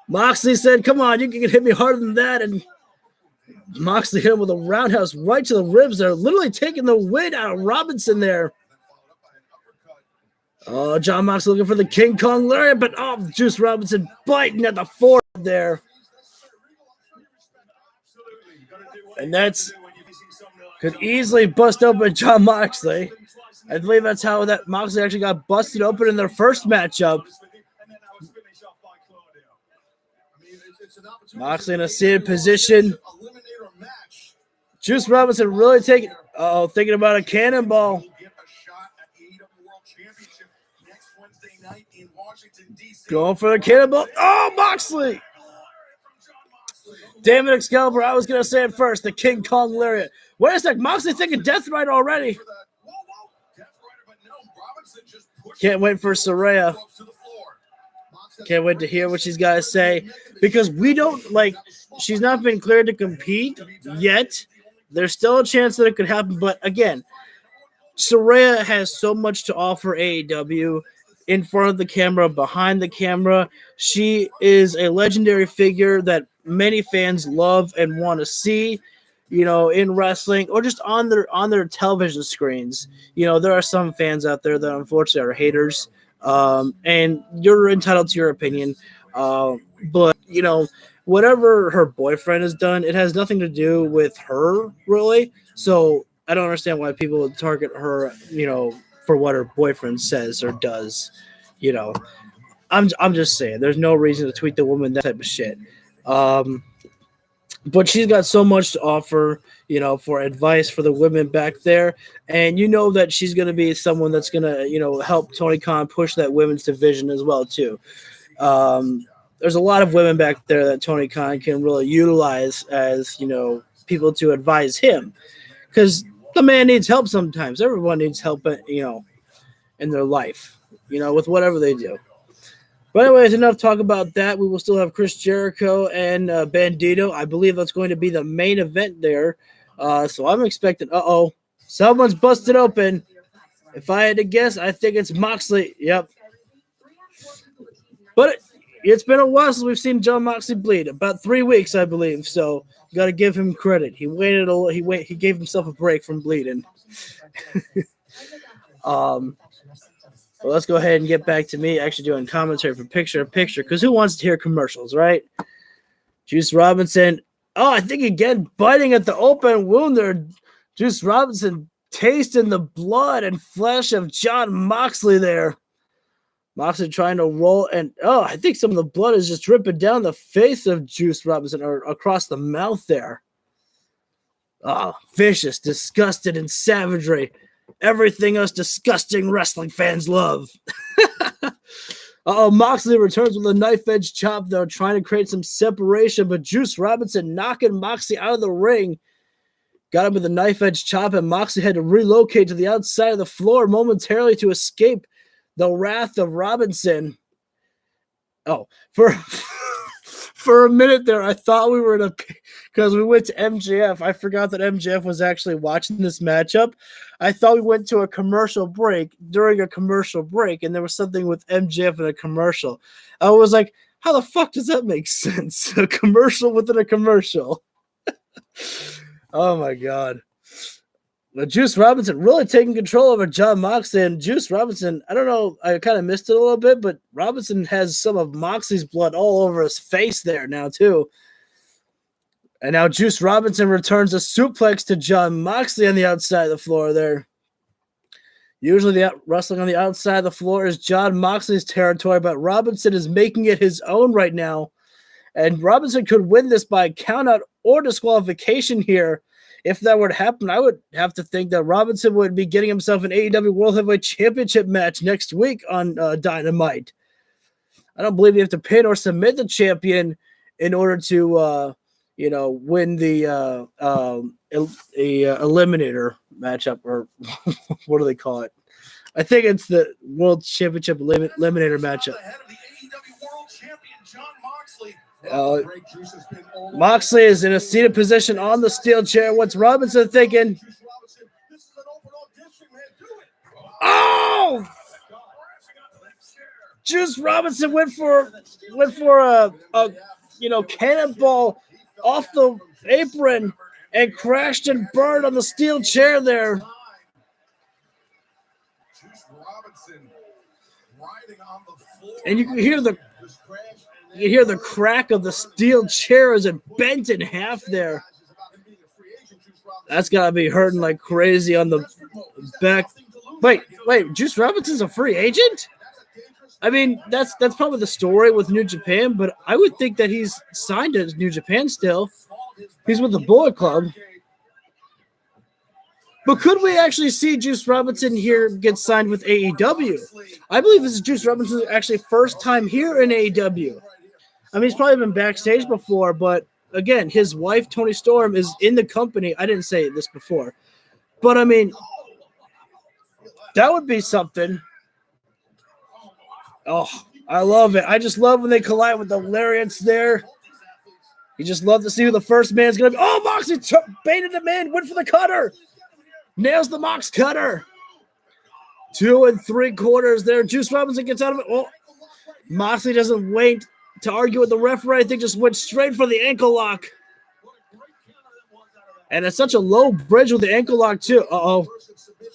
Moxley said, come on, you can hit me harder than that. And Moxley hit him with a roundhouse right to the ribs there, literally taking the wind out of Robinson there. Oh, John Moxley looking for the King Kong lariat, but Juice Robinson biting at the forehead there. And that's could easily bust open John Moxley. I believe that's how that Moxley actually got busted open in their first matchup. Moxley in a seated position. Juice Robinson really thinking about a cannonball. Going for the cannonball. Oh, Moxley! Damn it, Excalibur. I was going to say it first. The King Kong lariat. Wait a sec. Moxley thinking Death Rider already. Can't wait for Saraya. Can't wait to hear what she's got to say. Because we don't, she's not been cleared to compete yet. There's still a chance that it could happen. But again, Saraya has so much to offer AEW. In front of the camera, behind the camera. She is a legendary figure that many fans love and want to see, in wrestling or just on their television screens. There are some fans out there that unfortunately are haters, and you're entitled to your opinion. But whatever her boyfriend has done, it has nothing to do with her, really. So I don't understand why people would target her, for what her boyfriend says or does. I'm just saying, there's no reason to tweet the woman that type of shit. But she's got so much to offer, for advice for the women back there. And that she's going to be someone that's going to, help Tony Khan push that women's division as well, too. There's a lot of women back there that Tony Khan can really utilize as, people to advise him. Because the man needs help sometimes. Everyone needs help, in their life, with whatever they do. But anyways, enough talk about that. We will still have Chris Jericho and Bandito. I believe that's going to be the main event there. So I'm expecting, someone's busted open. If I had to guess, I think it's Moxley. Yep. But it's been a while since we've seen John Moxley bleed. About 3 weeks, I believe. So you got to give him credit. He waited he gave himself a break from bleeding. Well, let's go ahead and get back to me actually doing commentary for picture-in-picture, because who wants to hear commercials, right? Juice Robinson, I think again, biting at the open wound there. Juice Robinson tasting the blood and flesh of John Moxley there. Moxley trying to roll, and I think some of the blood is just dripping down the face of Juice Robinson or across the mouth there. Vicious, disgusted, and savagery. Everything us disgusting wrestling fans love. Moxley returns with a knife edge chop, though, trying to create some separation, but Juice Robinson knocking Moxley out of the ring. Got him with a knife edge chop, and Moxley had to relocate to the outside of the floor momentarily to escape the wrath of Robinson. For a minute there, I thought we were because we went to MJF. I forgot that MJF was actually watching this matchup. I thought we went to a commercial break during a commercial break, and there was something with MJF in a commercial. I was like, how the fuck does that make sense? A commercial within a commercial. Oh my God. But Juice Robinson really taking control over John Moxley, and Juice Robinson, I don't know, I kind of missed it a little bit, but Robinson has some of Moxley's blood all over his face there now too. And now Juice Robinson returns a suplex to John Moxley on the outside of the floor there. Usually the wrestling on the outside of the floor is John Moxley's territory, but Robinson is making it his own right now. And Robinson could win this by countout or disqualification here. If that were to happen, I would have to think that Robinson would be getting himself an AEW World Heavyweight Championship match next week on Dynamite. I don't believe you have to pin or submit the champion in order to, win the eliminator matchup, or what do they call it? I think it's the World Championship eliminator matchup. Moxley is in a seated position on the steel chair. What's Robinson thinking? Oh! Juice Robinson went for a cannonball off the apron and crashed and burned on the steel chair there. And you can hear the crack of the steel chair as it bent in half there. That's gotta be hurting like crazy on the back. Wait, Juice Robinson's a free agent? I mean, that's probably the story with New Japan, but I would think that he's signed to New Japan still. He's with the Bullet Club. But could we actually see Juice Robinson here get signed with AEW? I believe this is Juice Robinson's actually first time here in AEW. I mean, he's probably been backstage before, but again, his wife, Toni Storm, is in the company. I didn't say this before. But, I mean, that would be something. Oh, I love it. I just love when they collide with the lariats there. You just love to see who the first man's going to be. Oh, Moxley baited him in, went for the cutter. Nails the Mox cutter. 2 3/4 there. Juice Robinson gets out of it. Oh, Moxley doesn't wait to argue with the referee. I think just went straight for the ankle lock. And it's such a low bridge with the ankle lock, too. Uh-oh.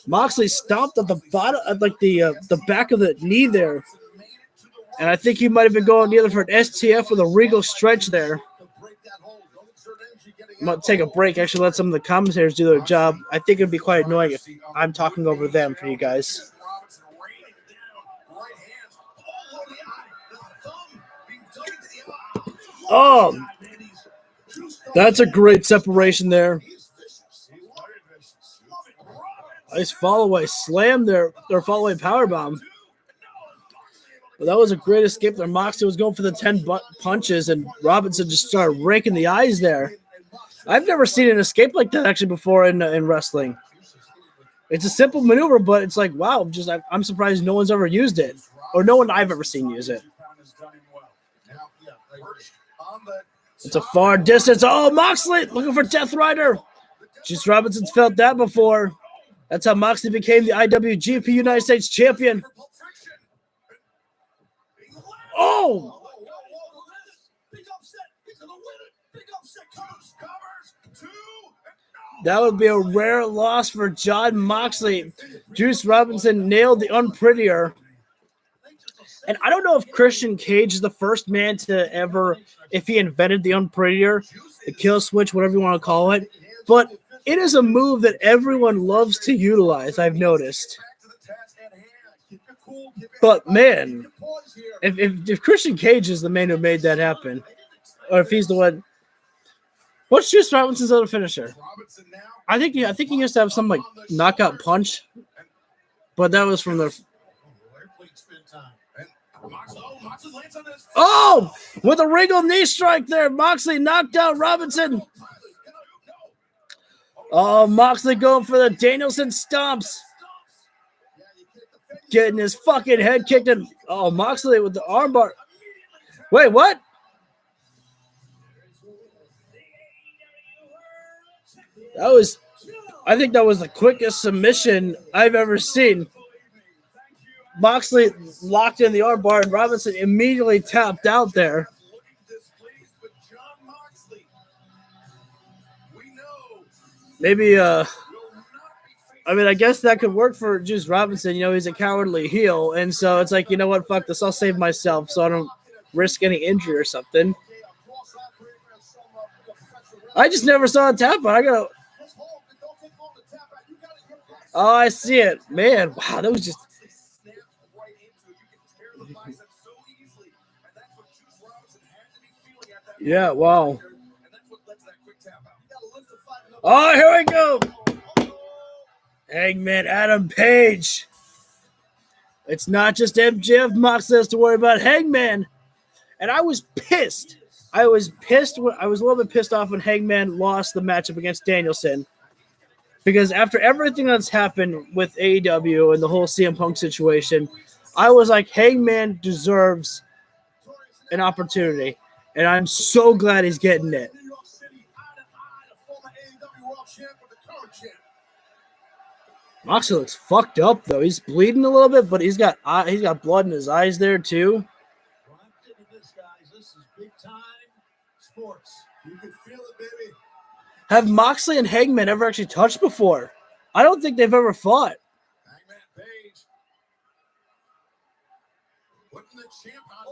Moxley stomped at the bottom, at like the back of the knee there. And I think he might have been going either for an STF or the Regal stretch there. I'm going to take a break. Actually, let some of the commentators do their job. I think it would be quite annoying if I'm talking over them for you guys. Oh, that's a great separation there. Nice follow-away slam there, or follow-away powerbomb. Well, that was a great escape there. Moxley was going for the 10 punches, and Robinson just started raking the eyes there. I've never seen an escape like that actually before in wrestling. It's a simple maneuver, but it's like, wow, I'm surprised no one's ever used it, or no one I've ever seen use it. It's a far distance. Oh, Moxley looking for Death Rider. Juice Robinson's felt that before. That's how Moxley became the IWGP United States champion. Oh! That would be a rare loss for Jon Moxley. Juice Robinson nailed the unprettier. And I don't know if Christian Cage is the first man to ever, if he invented the unprettier, the kill switch, whatever you want to call it. But it is a move that everyone loves to utilize, I've noticed. But, man, if Christian Cage is the man who made that happen, or if he's the one. What's Juice Robinson's other finisher? I think he used to have some, like, knockout punch. But that was from the... Oh! With a Regal knee strike there. Moxley knocked out Robinson. Oh, Moxley going for the Danielson stomps. Getting his fucking head kicked in. Oh, Moxley with the armbar. Wait, what? I think that was the quickest submission I've ever seen. Moxley locked in the armbar and Robinson immediately tapped out there. Maybe, I guess that could work for Juice Robinson. You know, he's a cowardly heel. And so it's like, you know what? Fuck this. I'll save myself so I don't risk any injury or something. I just never saw a tap out. Oh, I see it. Man, wow, that was just... Yeah, wow. Oh, here we go. Hangman Adam Page. It's not just MJF Moxley has to worry about. Hangman. And I was pissed. I was a little bit pissed off when Hangman lost the matchup against Danielson. Because after everything that's happened with AEW and the whole CM Punk situation, I was like, Hangman deserves an opportunity. And I'm so glad he's getting it. Moxley looks fucked up though. He's bleeding a little bit, but he's got blood in his eyes there too. Well, I'm thinking this, guys. This is big time sports. You can feel it, baby. Have Moxley and Hangman ever actually touched before? I don't think they've ever fought. Hangman Page. Putting the champ on.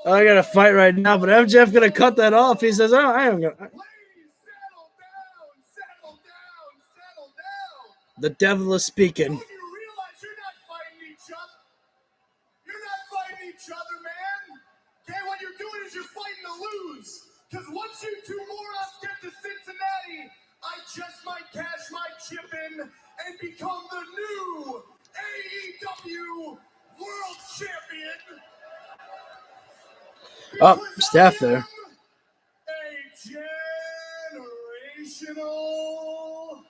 Whoa. I got to fight right now, but MJF gonna cut that off. He says, "Oh, I am gonna." Please settle down. The devil is speaking. Don't you realize you're not fighting each other? You're not fighting each other, man. Okay, what you're doing is you're fighting to lose. Because once you two morons get to Cincinnati, I just might cash my chip in and become the new AEW World Champion. Oh, staff there. A generational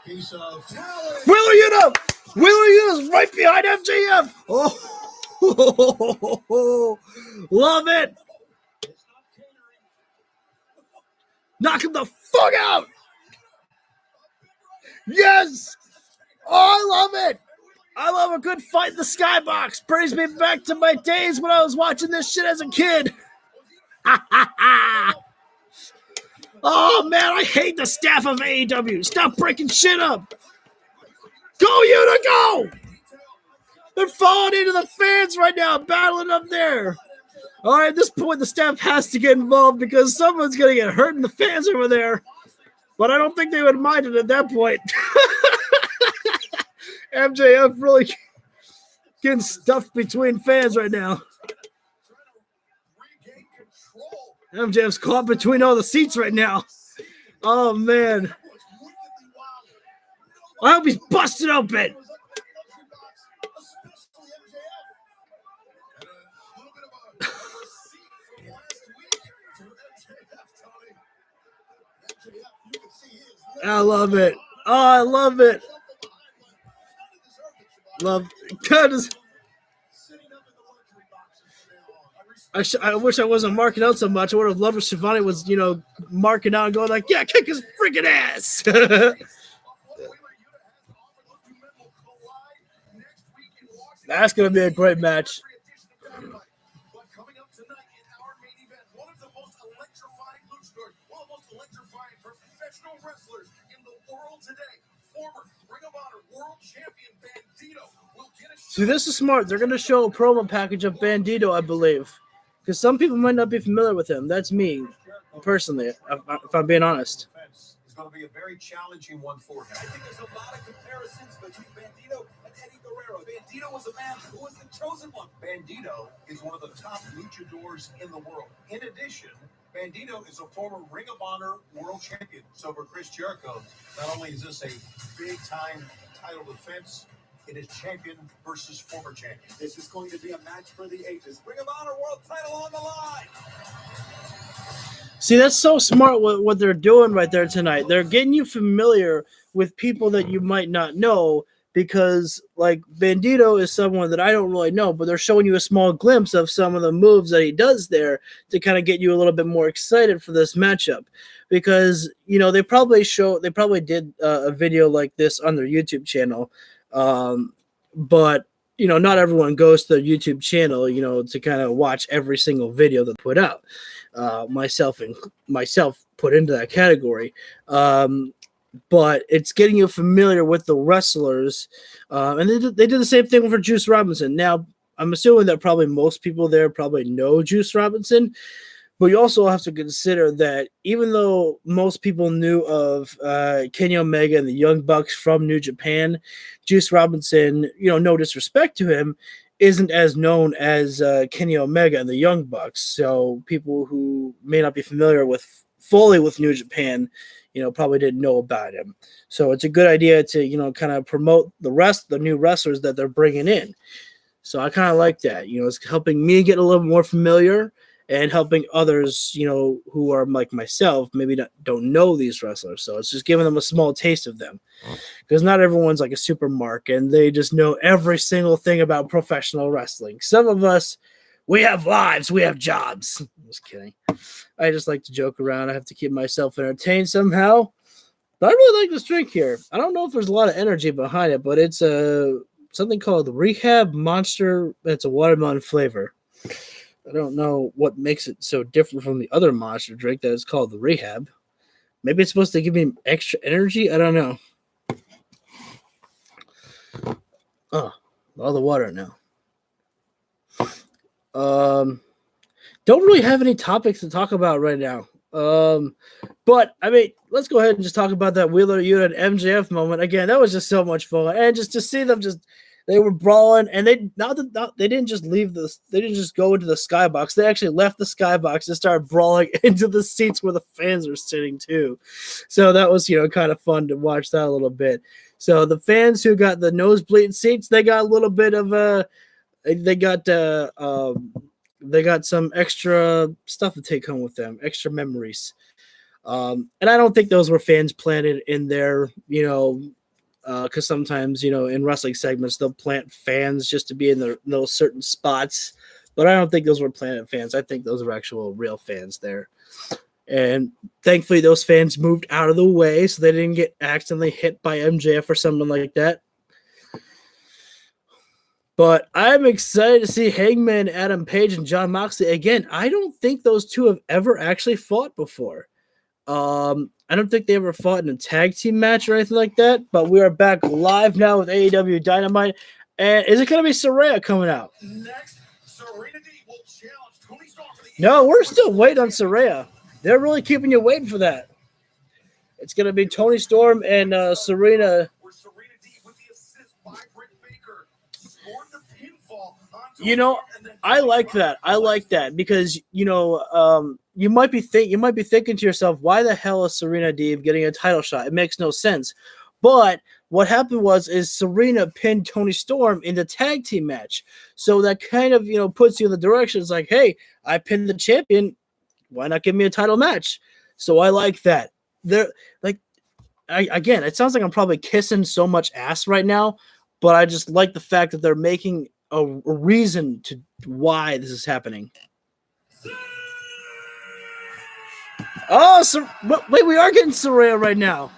piece of talent. Wheeler Yuta is right behind MJF. Oh, love it. Knock him the fuck out. Yes. Oh, I love it. I love a good fight in the skybox. Brings me back to my days when I was watching this shit as a kid. Oh, man, I hate the staff of AEW. Stop breaking shit up. Go, Yuta, go. They're falling into the fans right now, battling up there. All right, at this point, the staff has to get involved because someone's going to get hurt in the fans over there. But I don't think they would mind it at that point. MJF really getting stuffed between fans right now. MJF's caught between all the seats right now. Oh, man. I hope he's busted open. I love it. Oh, I love it. I wish I wasn't marking out so much. I would have loved if Shivani was, marking out and going like, yeah, kick his freaking ass. That's going to be a great match. See, this is smart. They're going to show a promo package of Bandito, I believe. Because some people might not be familiar with him. That's me, personally, if I'm being honest. It's going to be a very challenging one for him. I think there's a lot of comparisons between Bandito and Eddie Guerrero. Bandito was a man who was the chosen one. Bandito is one of the top luchadors in the world. In addition, Bandito is a former Ring of Honor world champion. So for Chris Jericho, not only is this a big-time title defense, it is champion versus former champion. This is going to be a match for the ages. Ring of Honor world title on the line. See, that's so smart what they're doing right there tonight. They're getting you familiar with people that you might not know because, like, Bandito is someone that I don't really know, but they're showing you a small glimpse of some of the moves that he does there to kind of get you a little bit more excited for this matchup. Because, they probably did a video like this on their YouTube channel. But not everyone goes to their YouTube channel, to kind of watch every single video they put out. Myself put into that category. But it's getting you familiar with the wrestlers. And they did the same thing for Juice Robinson. Now, I'm assuming that probably most people there probably know Juice Robinson. But you also have to consider that even though most people knew of Kenny Omega and the Young Bucks from New Japan, Juice Robinson, no disrespect to him, isn't as known as Kenny Omega and the Young Bucks. So people who may not be familiar fully with New Japan, probably didn't know about him. So it's a good idea to, kind of promote the new wrestlers that they're bringing in. So I kind of like that. It's helping me get a little more familiar and helping others, who are like myself, maybe don't know these wrestlers. So it's just giving them a small taste of them. Because not everyone's like a super mark, and they just know every single thing about professional wrestling. Some of us, We have lives. We have jobs. I'm just kidding. I just like to joke around. I have to keep myself entertained somehow. But I really like this drink here. I don't know if there's a lot of energy behind it, but it's something called Rehab Monster. It's a watermelon flavor. I don't know what makes it so different from the other Monster drink that is called the Rehab. Maybe it's supposed to give me extra energy. I don't know. Oh, all the water now. Don't really have any topics to talk about right now. But I mean, let's go ahead and just talk about that Wheeler Yuta and MJF moment again. That was just so much fun, and just to see them they were brawling, and they didn't just they didn't just go into the skybox. They actually left the skybox and started brawling into the seats where the fans are sitting too. So that was kind of fun to watch that a little bit. So the fans who got the nosebleed seats, they got a little bit of they got some extra stuff to take home with them, extra memories. And I don't think those were fans planted in there, because sometimes, in wrestling segments, they'll plant fans just to be in those certain spots. But I don't think those were planted fans. I think those were actual real fans there. And thankfully, those fans moved out of the way so they didn't get accidentally hit by MJF or something like that. But I'm excited to see Hangman, Adam Page, and Jon Moxley again. I don't think those two have ever actually fought before. I don't think they ever fought in a tag team match or anything like that. But we are back live now with AEW Dynamite. And is it going to be Saraya coming out? Next, Serena D will challenge Tony Storm for the No, we're still waiting on Saraya. They're really keeping you waiting for that. It's going to be Tony Storm and Serena. where Serena D with the assist by Britt Baker scored the pinfall onto I like that. I like that because you might be thinking to yourself, why the hell is Serena Deeb getting a title shot? It makes no sense. But what happened is Serena pinned Tony Storm in the tag team match. So that kind of puts you in the direction. It's like, hey, I pinned the champion. Why not give me a title match? So I like that. Again, it sounds like I'm probably kissing so much ass right now, but I just like the fact that they're making a reason to why this is happening. Oh, wait, we are getting Saraya right now.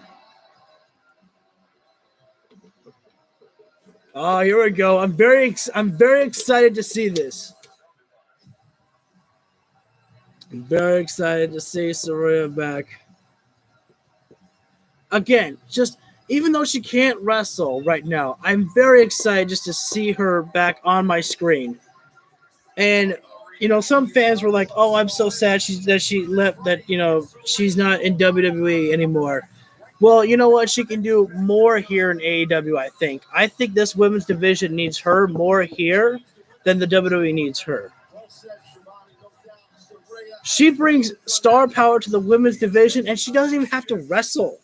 Oh, here we go. I'm very excited to see this. I'm very excited to see Saraya back. Again, just even though she can't wrestle right now, I'm very excited just to see her back on my screen. And some fans were like, "Oh, I'm so sad she left. That she's not in WWE anymore." Well, you know what? She can do more here in AEW. I think this women's division needs her more here than the WWE needs her. She brings star power to the women's division, and she doesn't even have to wrestle.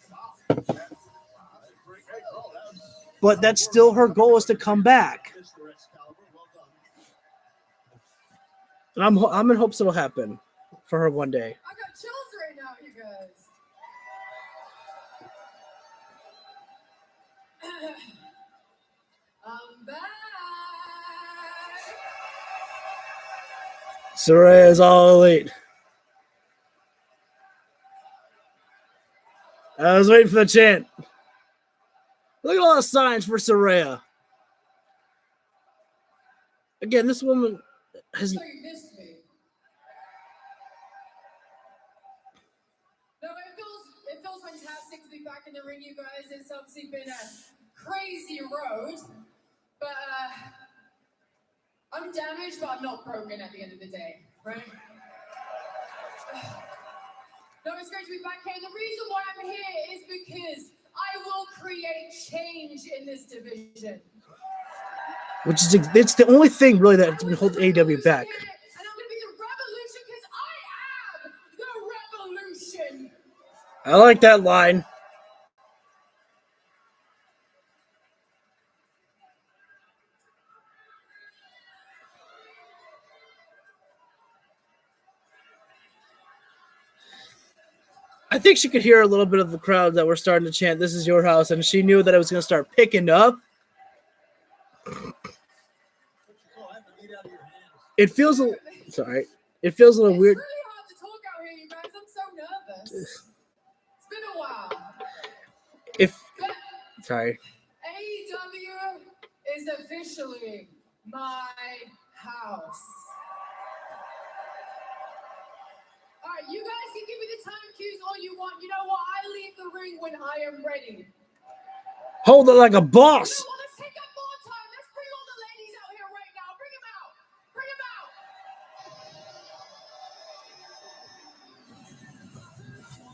But that's still her goal, is to come back. And I'm in hopes it'll happen for her one day. I got chills right now, you guys. I'm back. Saraya is all elite. I was waiting for the chant. Look at all the signs for Saraya. Again, this woman has. So you missed me. No, it feels fantastic to be back in the ring, you guys. It's obviously been a crazy road, but I'm damaged, but I'm not broken at the end of the day, right? No, it's great to be back here. And the reason why I'm here is because I will create change in this division. Which is it's the only thing really that's been holding AEW back. And I'm going to be the revolution because I am the revolution. I like that line. I think she could hear a little bit of the crowd that were starting to chant, "This is your house," and she knew that it was going to start picking up. It feels a sorry. It feels a little It's weird. really hard to talk out here, you guys. I'm so nervous. It's been a while. If But sorry. AEW is officially my house. All right, you guys can give me the time cues all you want. You know what? I leave the ring when I am ready. Hold it like a You know boss. what? Let's take up more time. Let's bring all the ladies out here right now. Bring them out. Bring them out.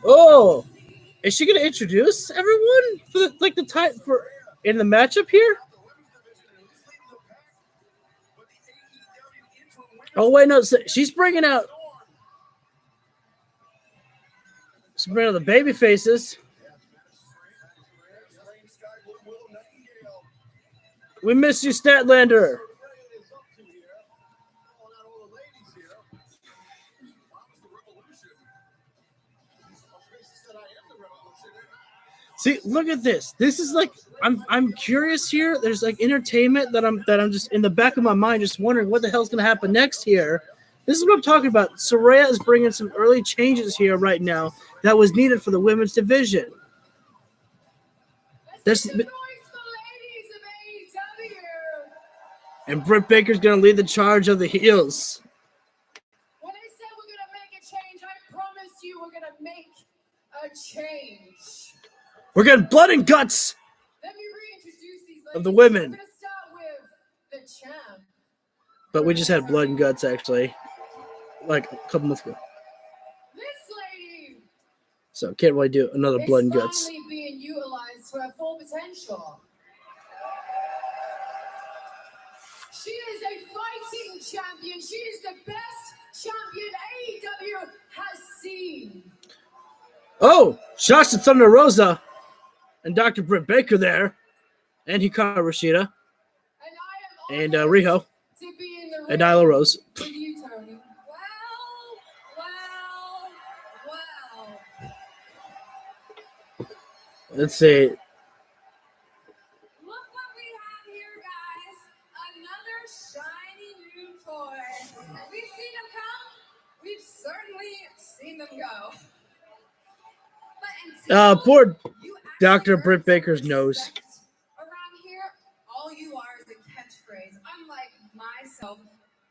Oh, is she gonna introduce everyone for the time for in the matchup here? Oh wait, no, she's bringing out. She's bringing out the baby faces. We miss you, Statlander. See, look at this. This is like I'm curious here. There's like entertainment that I'm just in the back of my mind just wondering what the hell's gonna happen next here. This is what I'm talking about. Saraya is bringing some early changes here right now that was needed for the women's division. Let's This make some noise for ladies of AEW. and Britt Baker's gonna lead the charge of the heels. When I said we're gonna make a change, I promise you we're gonna make a change. We're getting blood and guts Let me reintroduce these ladies. of the women. We're gonna start with the champ. But we just had blood and guts actually, like a couple months ago. This lady So can't really do another blood and is guts. finally being utilized for her full potential. She is a fighting champion. She is the best champion AEW has seen. Oh, shots to Thunder Rosa and Dr. Britt Baker there, and Hikaru Rashida And I am and honored Riho to be in the and ring Nyla Rose. with you, Tony. Well. Let's see. Look what we have here, guys. Another shiny new toy. We've seen them come. We've certainly seen them go. But until Poor you actually Dr. earn Britt some Baker's nose. respect around here, all you are is a catchphrase. Unlike myself,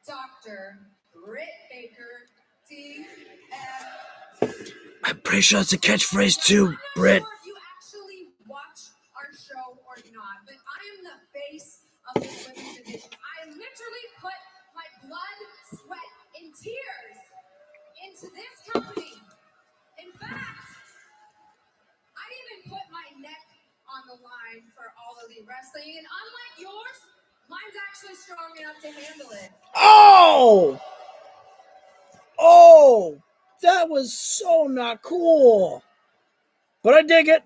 Dr. Britt Baker, DF. I'm pretty sure it's a catchphrase I'm too, not Britt. sure if you actually watch our show or not, but I am the face of this women's division. I literally put my blood, sweat, and tears into this company. In fact, I even put my neck on the line for all of the wrestling, and unlike yours, mine's actually strong enough to handle it. Oh! Oh! That was so not cool. But I dig it.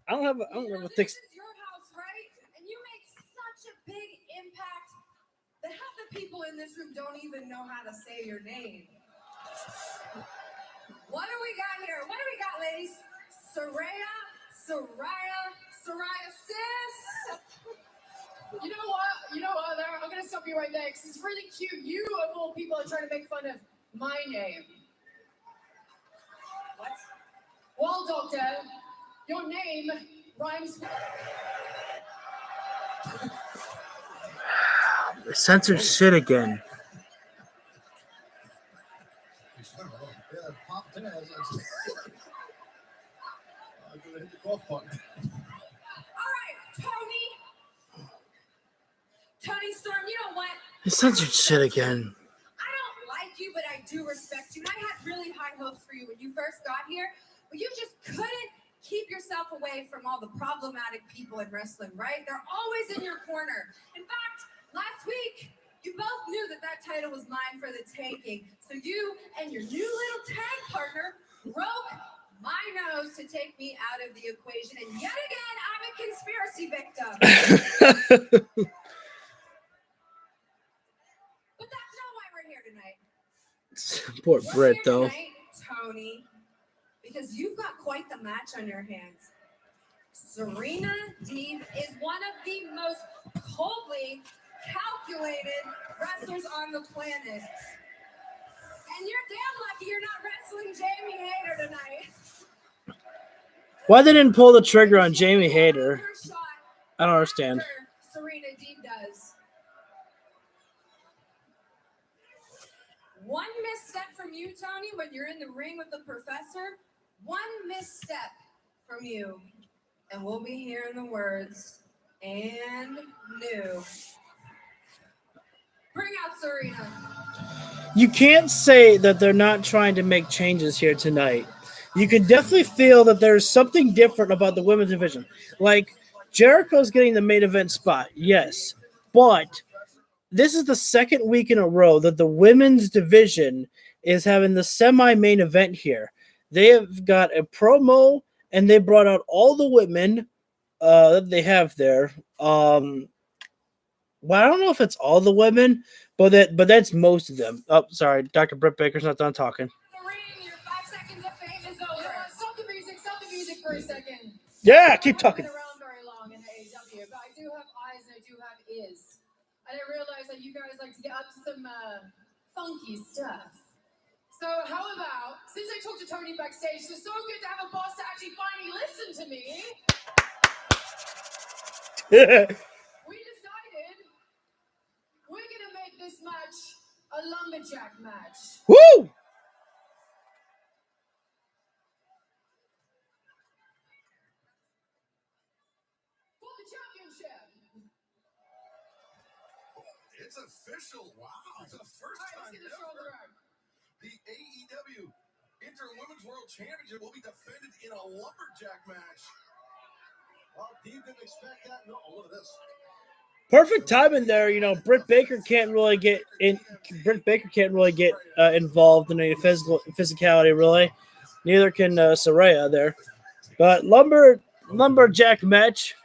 I don't have a thick. This is your house, right? And you make such a big impact that half the people in this room don't even know how to say your name. What do we got here? What do we got, ladies? Saraya, sis. You know what? Lara, I'm gonna stop you right there because it's really cute. You of all people are trying to make fun of my name. What? Well, Doctor, your name rhymes with... Censored shit again. All right, Tony Storm, you know what? Censored shit again. I don't like you, but I do respect you. And I had really high hopes for you when you first got here, but you just couldn't keep yourself away from all the problematic people in wrestling, right? They're always in your corner. In fact, last week, you both knew that title was mine for the taking. So you and your new little tag partner broke my nose to take me out of the equation. And yet again, I'm a conspiracy victim. But that's not why we're here tonight. Poor We're Britt, here though. tonight, Tony, because you've got quite the match on your hands. Serena Deeb is one of the most coldly calculated wrestlers on the planet. And you're damn lucky you're not wrestling Jamie Hayter tonight. Why they didn't pull the trigger on Jamie Hayter? I don't understand. Serena Deeb does. One misstep from you, Tony, when you're in the ring with the professor. One misstep from you. And we'll be hearing the words, and new. Bring out Serena. You can't say that they're not trying to make changes here tonight. You can definitely feel that there's something different about the women's division. Like, Jericho's getting the main event spot, yes. But this is the second week in a row that the women's division is having the semi-main event here. They have got a promo, and they brought out all the women that they have there. Well, I don't know if it's all the women, but that's most of them. Oh, sorry, Dr. Britt Baker's not done talking. The ring, your 5 seconds of fame is over. Stop the music for a second. Yeah, keep talking. I've been around very long in the AEW, but I do have eyes and I do have ears. And I realize that you guys like to get up to some funky stuff. So how about, since I talked to Tony backstage, it's so good to have a boss to actually finally listen to me. We decided we're going to make this match a lumberjack match. Woo! For the championship. It's official. Wow. It's the first All right, time let's get this rolled ever. around. The AEW Inter Women's World Championship will be defended in a lumberjack match. Well, you can expect that. No, look at this. Perfect timing there. You know, Britt Baker can't really get in. Britt Baker can't really get involved in any physicality, really. Neither can Saraya there. But lumberjack match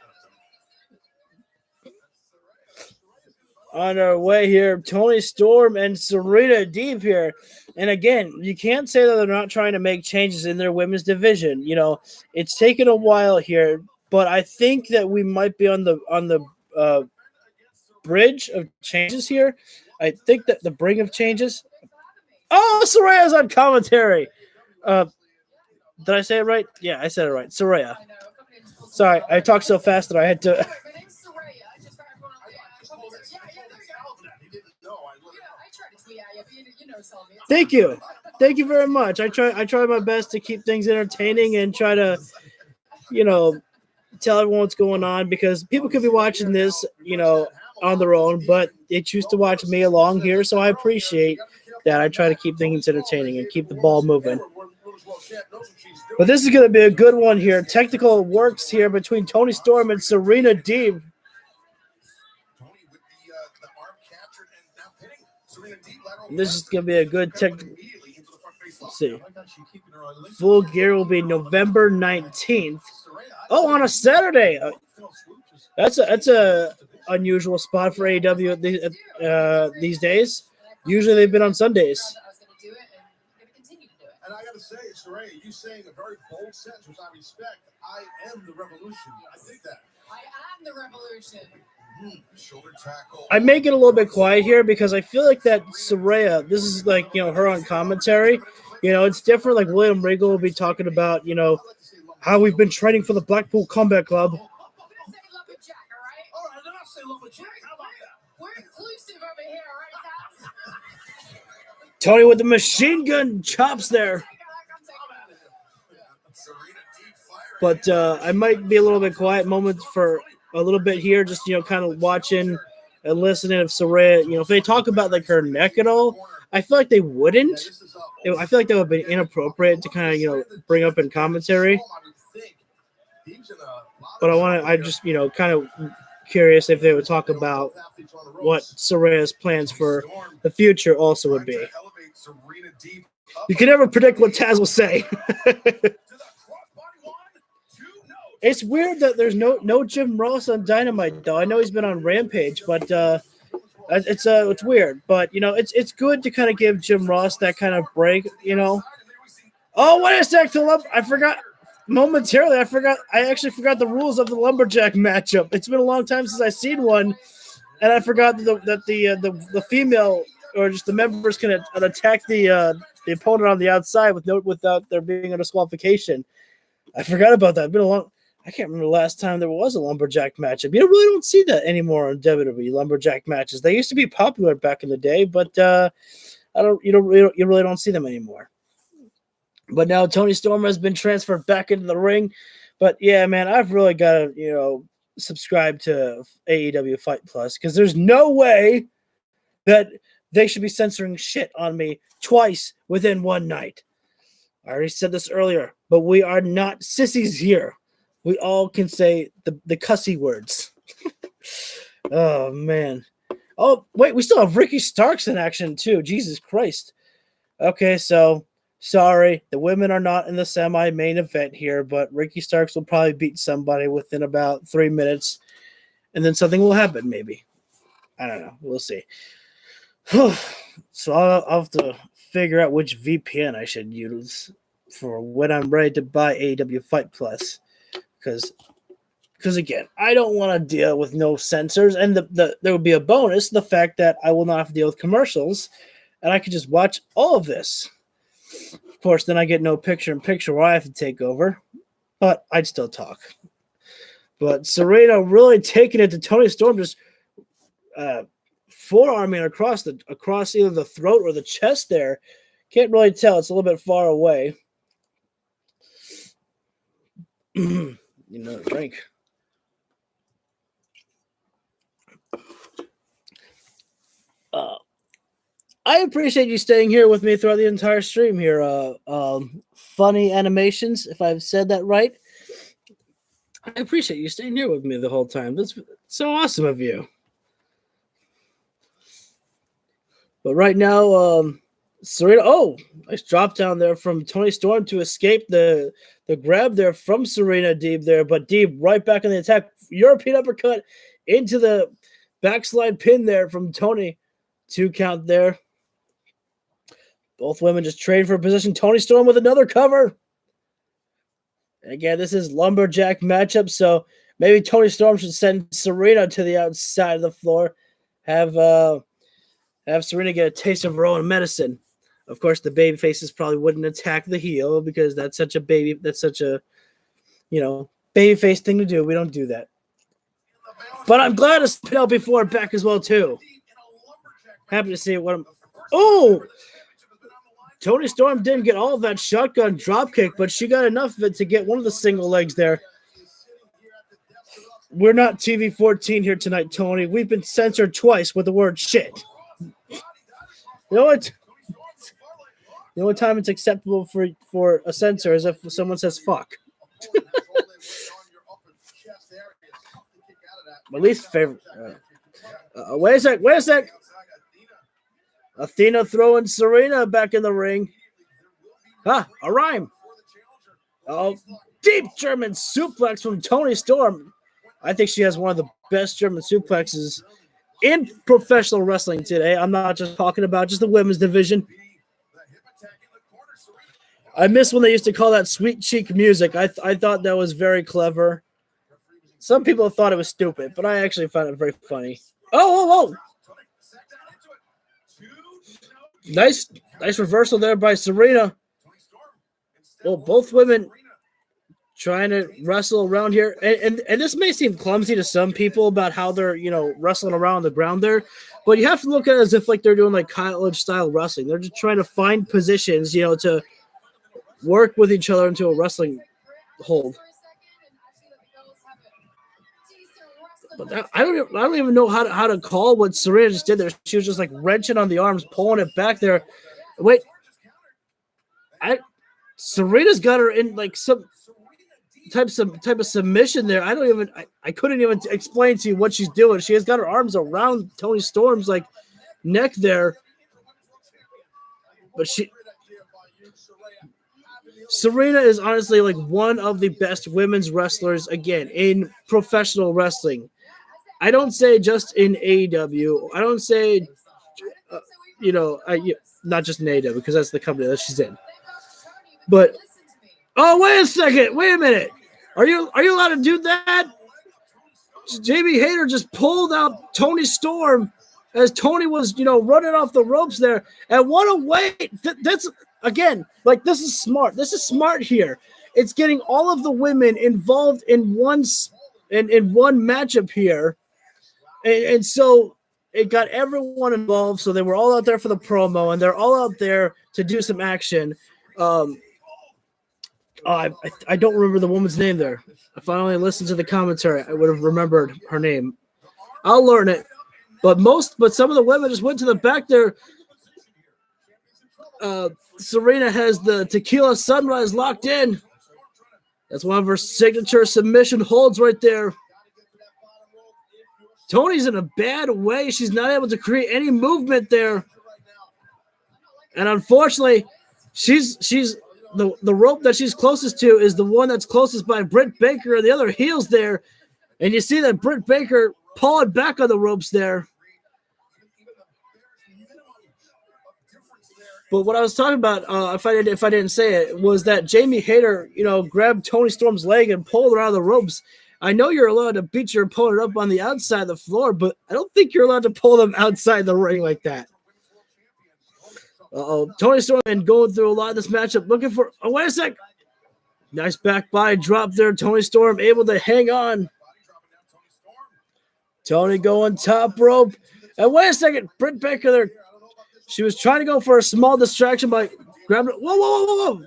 on our way here. Tony Storm and Serena Deeb here. And again, you can't say that they're not trying to make changes in their women's division. You know, it's taken a while here, but I think that we might be on the bridge of changes here. I think that the brink of changes. Oh, Saraya's on commentary. Did I say it right? Yeah, I said it right. Saraya. Sorry, I talked so fast that I had to. My name's Saraya. Just for everyone on the there we go. I tried to tweet at you, but you know Sylvia. Thank you very much. I try my best to keep things entertaining and try to, tell everyone what's going on, because people could be watching this, on their own, but they choose to watch me along here, so I appreciate that. I try to keep things entertaining and keep the ball moving. But this is going to be a good one here. Technical works here between Tony Storm and Serena Deeb. This is going to be a good technical. Let's see. Full Gear will be November 19th. Oh, on a Saturday. That's a unusual spot for AEW these days. Usually they've been on Sundays. I was going to do it and I'm going to continue to do it. And I got to say, Saraya, you saying a very bold sentence, which I respect. I am the revolution. I think that. I am the revolution. Shoulder tackle. I make it a little bit quiet here because I feel like that Saraya, this is like, her on commentary. It's different. Like William Regal will be talking about, how we've been training for the Blackpool Combat Club. I'm going to say lumberjack, all right? All right, then I'll say lumberjack. How about that? We're inclusive over here, all right, guys? Tony with the machine gun chops there. But I might be a little bit quiet moment for a little bit here, just, kind of watching and listening of Saraya. If they talk about like her neck at all, I feel like they wouldn't. I feel like that would be inappropriate to kind of, bring up in commentary. But I'm just, kind of curious if they would talk about what Saraya's plans for the future also would be. You can never predict what Taz will say. It's weird that there's no Jim Ross on Dynamite, though. I know he's been on Rampage, but it's weird. But it's good to kind of give Jim Ross that kind of break. Oh, wait a sec! I forgot momentarily. I actually forgot the rules of the lumberjack matchup. It's been a long time since I've seen one. And I forgot that the female or just the members can attack the opponent on the outside without there being a disqualification. I forgot about that. It's been a long. I can't remember the last time there was a lumberjack matchup. You really don't see that anymore on WWE lumberjack matches. They used to be popular back in the day, but you really don't see them anymore. But now Toni Storm has been transferred back into the ring. But yeah, man, I've really got to subscribe to AEW Fight Plus because there's no way that they should be censoring shit on me twice within one night. I already said this earlier, but we are not sissies here. We all can say the cussy words. Oh, man. Oh, wait, we still have Ricky Starks in action, too. Jesus Christ. Okay, so, sorry. The women are not in the semi-main event here, but Ricky Starks will probably beat somebody within about 3 minutes, and then something will happen, maybe. I don't know. We'll see. So I'll have to figure out which VPN I should use for when I'm ready to buy AEW Fight Plus. Because again, I don't want to deal with no censors, and there would be a bonus, the fact that I will not have to deal with commercials, and I could just watch all of this. Of course, then I get no picture-in-picture where I have to take over, but I'd still talk. But Saraya really taking it to Toni Storm, just forearming across either the throat or the chest there. Can't really tell. It's a little bit far away. Drink. I appreciate you staying here with me throughout the entire stream here. Funny animations, if I've said that right. I appreciate you staying here with me the whole time. That's so awesome of you. But right now, Saraya, nice drop down there from Toni Storm to escape the grab there from Saraya Deeb there. But Deeb right back in the attack. European uppercut into the backslide pin there from Toni. 2 count there. Both women just trade for position. Toni Storm with another cover. And again, this is lumberjack matchup, so maybe Toni Storm should send Saraya to the outside of the floor. Have Saraya get a taste of her own medicine. Of course, the baby faces probably wouldn't attack the heel because that's such a baby face thing to do. We don't do that. But I'm glad to spit out before back as well, too. Happy to see what I'm. Oh! Toni Storm didn't get all of that shotgun dropkick, but she got enough of it to get one of the single legs there. We're not TV 14 here tonight, Tony. We've been censored twice with the word shit. You know what? The only time it's acceptable for a censor is if someone says fuck. My least favorite. Wait a sec. Athena throwing Saraya back in the ring. A rhyme. Oh, deep German suplex from Toni Storm. I think she has one of the best German suplexes in professional wrestling today. I'm not just talking about just the women's division. I miss when they used to call that sweet cheek music. I thought that was very clever. Some people thought it was stupid, but I actually found it very funny. Oh. Nice reversal there by Saraya. Well, both women trying to wrestle around here. And this may seem clumsy to some people about how they're, wrestling around the ground there. But you have to look at it as if like they're doing like college-style wrestling. They're just trying to find positions, to work with each other into a wrestling hold. But I don't even know how to call what Saraya just did there. She was just like wrenching on the arms, pulling it back there. Wait, Saraya's got her in like some type of submission there. I couldn't even explain to you what she's doing. She has got her arms around Toni Storm's like neck there, but Saraya is honestly like one of the best women's wrestlers again in professional wrestling. I don't say just in AEW. I don't say, not just in AEW because that's the company that she's in. But wait a second, wait a minute. Are you allowed to do that? Jamie Hayter just pulled out Toni Storm as Toni was, running off the ropes there. And what a way! That's again, like this is smart. This is smart here. It's getting all of the women involved in one matchup here, and so it got everyone involved. So they were all out there for the promo, and they're all out there to do some action. I don't remember the woman's name there. If I only listened to the commentary, I would have remembered her name. I'll learn it. But some of the women just went to the back there. Serena has the Tequila Sunrise locked in. That's one of her signature submission holds right there. Toni's in a bad way. She's not able to create any movement there. And unfortunately, she's the rope that she's closest to is the one that's closest by Britt Baker and the other heels there. And you see that Britt Baker pulling back on the ropes there. But what I was talking about, if I didn't say it, was that Jamie Hayter, grabbed Toni Storm's leg and pulled her out of the ropes. I know you're allowed to beat your opponent up on the outside of the floor, but I don't think you're allowed to pull them outside the ring like that. Toni Storm been going through a lot of this matchup, looking for. Oh, wait a sec! Nice back body drop there. Toni Storm able to hang on. Toni going top rope, and wait a second, Britt Baker there. She was trying to go for a small distraction by grabbing. Whoa!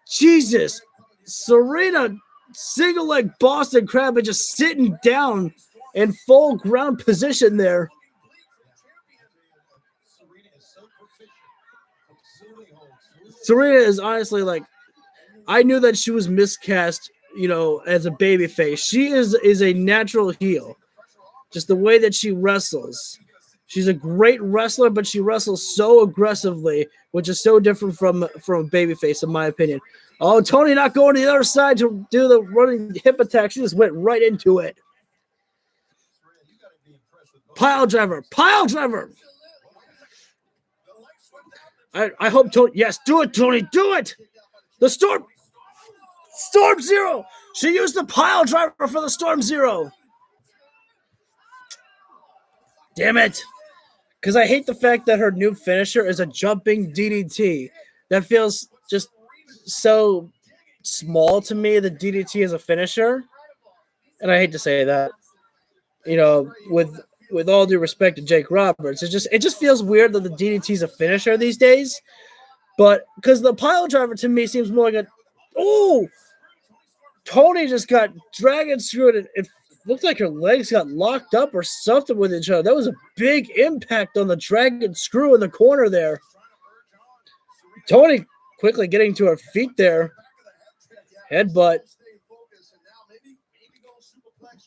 Jesus, Serena single leg Boston Crab and just sitting down in full ground position there. Saraya is honestly like, I knew that she was miscast, as a babyface. She is a natural heel. Just the way that she wrestles. She's a great wrestler, but she wrestles so aggressively, which is so different from a babyface, in my opinion. Oh, Toni not going to the other side to do the running hip attack. She just went right into it. Pile driver. I hope Toni. Yes, do it, Toni. Do it. The Storm Zero. She used the pile driver for the Storm Zero. Damn it. Because I hate the fact that her new finisher is a jumping DDT. That feels just so small to me, the DDT as a finisher. And I hate to say that. With all due respect to Jake Roberts, it just feels weird that the DDT is a finisher these days. But because the pile driver to me seems more like Toni just got dragon screwed. It looked like her legs got locked up or something with each other. That was a big impact on the dragon screw in the corner there. Toni quickly getting to her feet there. Headbutt.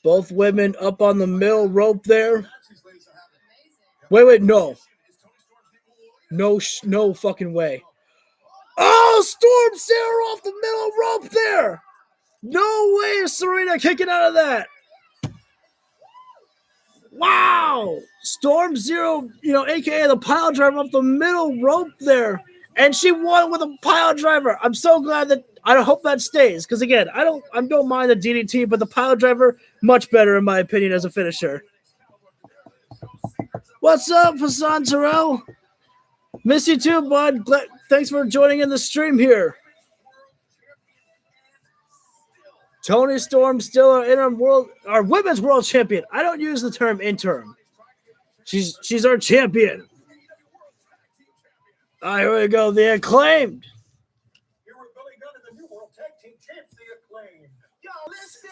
Both women up on the middle rope there. Wait, no. No fucking way. Oh, Storm Zero off the middle rope there. No way is Serena kicking out of that. Wow. Storm Zero, a.k.a. the pile driver off the middle rope there. And she won with a pile driver. I'm so glad that I hope that stays. Because again, I don't mind the DDT, but the pile driver, much better in my opinion as a finisher. What's up, Hassan Terrell? Miss you too, bud. Thanks for joining in the stream here. Toni Storm still our women's world champion. I don't use the term interim. She's our champion. All right, here we go. The Acclaimed. Here we're Billy Gunn and the new world tag team champs, the Acclaimed. Yo, listen,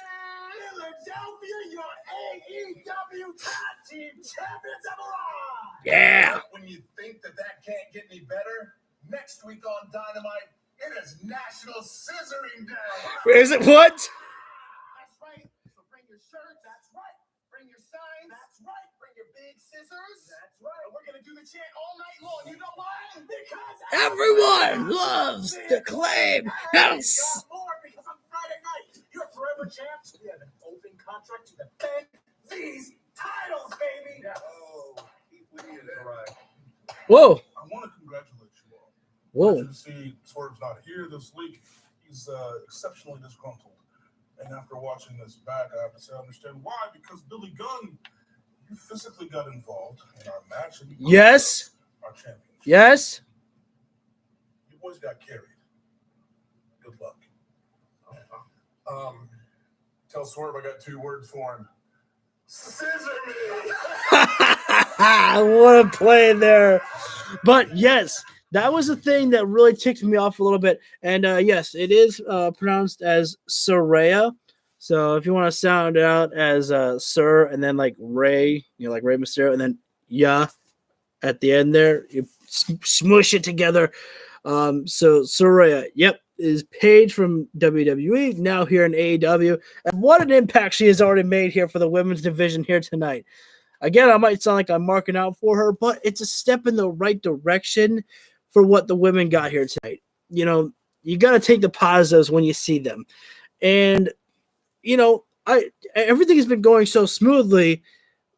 Philadelphia, your AEW tag team champions of Raw. Yeah. When you think that can't get any better, next week on Dynamite, it is National Scissoring Day. Is it what? That's right. So bring your shirts. That's right. Bring your signs. That's right. Bring your big scissors. That's right. And we're going to do the chant all night long. You know why? Because Everyone loves the Acclaimed. House. More because on Friday night, your forever champs, we have an open contract to defend these titles, baby. Yeah. Oh, Keith Lee is right. Whoa. I want to congratulate you all. Whoa. You see, Swerve's not here this week. He's exceptionally disgruntled. And after watching this back, I have to say I understand why. Because Billy Gunn, you physically got involved in our match. And you Yes. our championship. Yes. You boys got carried. Good luck. Tell Swerve I got 2 words for him. Scissor me! What a play there. But yes, that was the thing that really ticked me off a little bit. And yes, it is pronounced as Saraya. So if you want to sound it out as Sir and then like Ray, like Ray Mysterio, and then yeah at the end there, you smush it together. So Saraya, yep, is Paige from WWE, now here in AEW. And what an impact she has already made here for the women's division here tonight. Again, I might sound like I'm marking out for her, but it's a step in the right direction for what the women got here tonight. You got to take the positives when you see them. And, everything has been going so smoothly.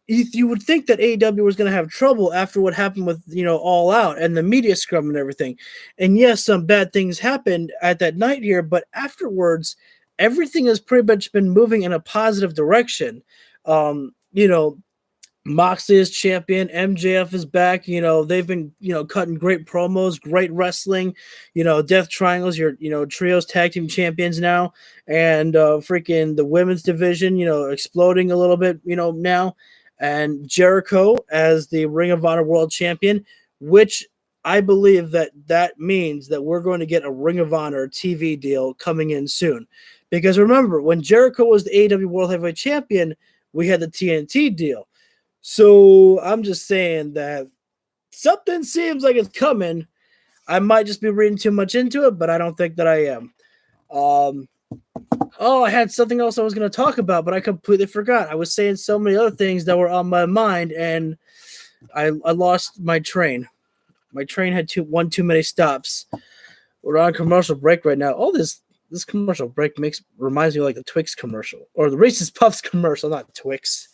You would think that AEW was going to have trouble after what happened with, All Out and the media scrum and everything. And yes, some bad things happened at that night here, but afterwards, everything has pretty much been moving in a positive direction. Moxley is champion. MJF is back. They've been, cutting great promos, great wrestling. Death Triangles, your, trios tag team champions now. And freaking the women's division, exploding a little bit, now. And Jericho as the Ring of Honor World Champion, which I believe that means that we're going to get a Ring of Honor TV deal coming in soon. Because remember, when Jericho was the AEW World Heavyweight Champion, we had the TNT deal. So I'm just saying that something seems like it's coming. I might just be reading too much into it, but I don't think that I am. I had something else I was going to talk about, but I completely forgot. I was saying so many other things that were on my mind, and I lost my train. My train had one too many stops. We're on commercial break right now. Oh, this commercial break reminds me of like the Twix commercial or the Reese's Puffs commercial, not Twix.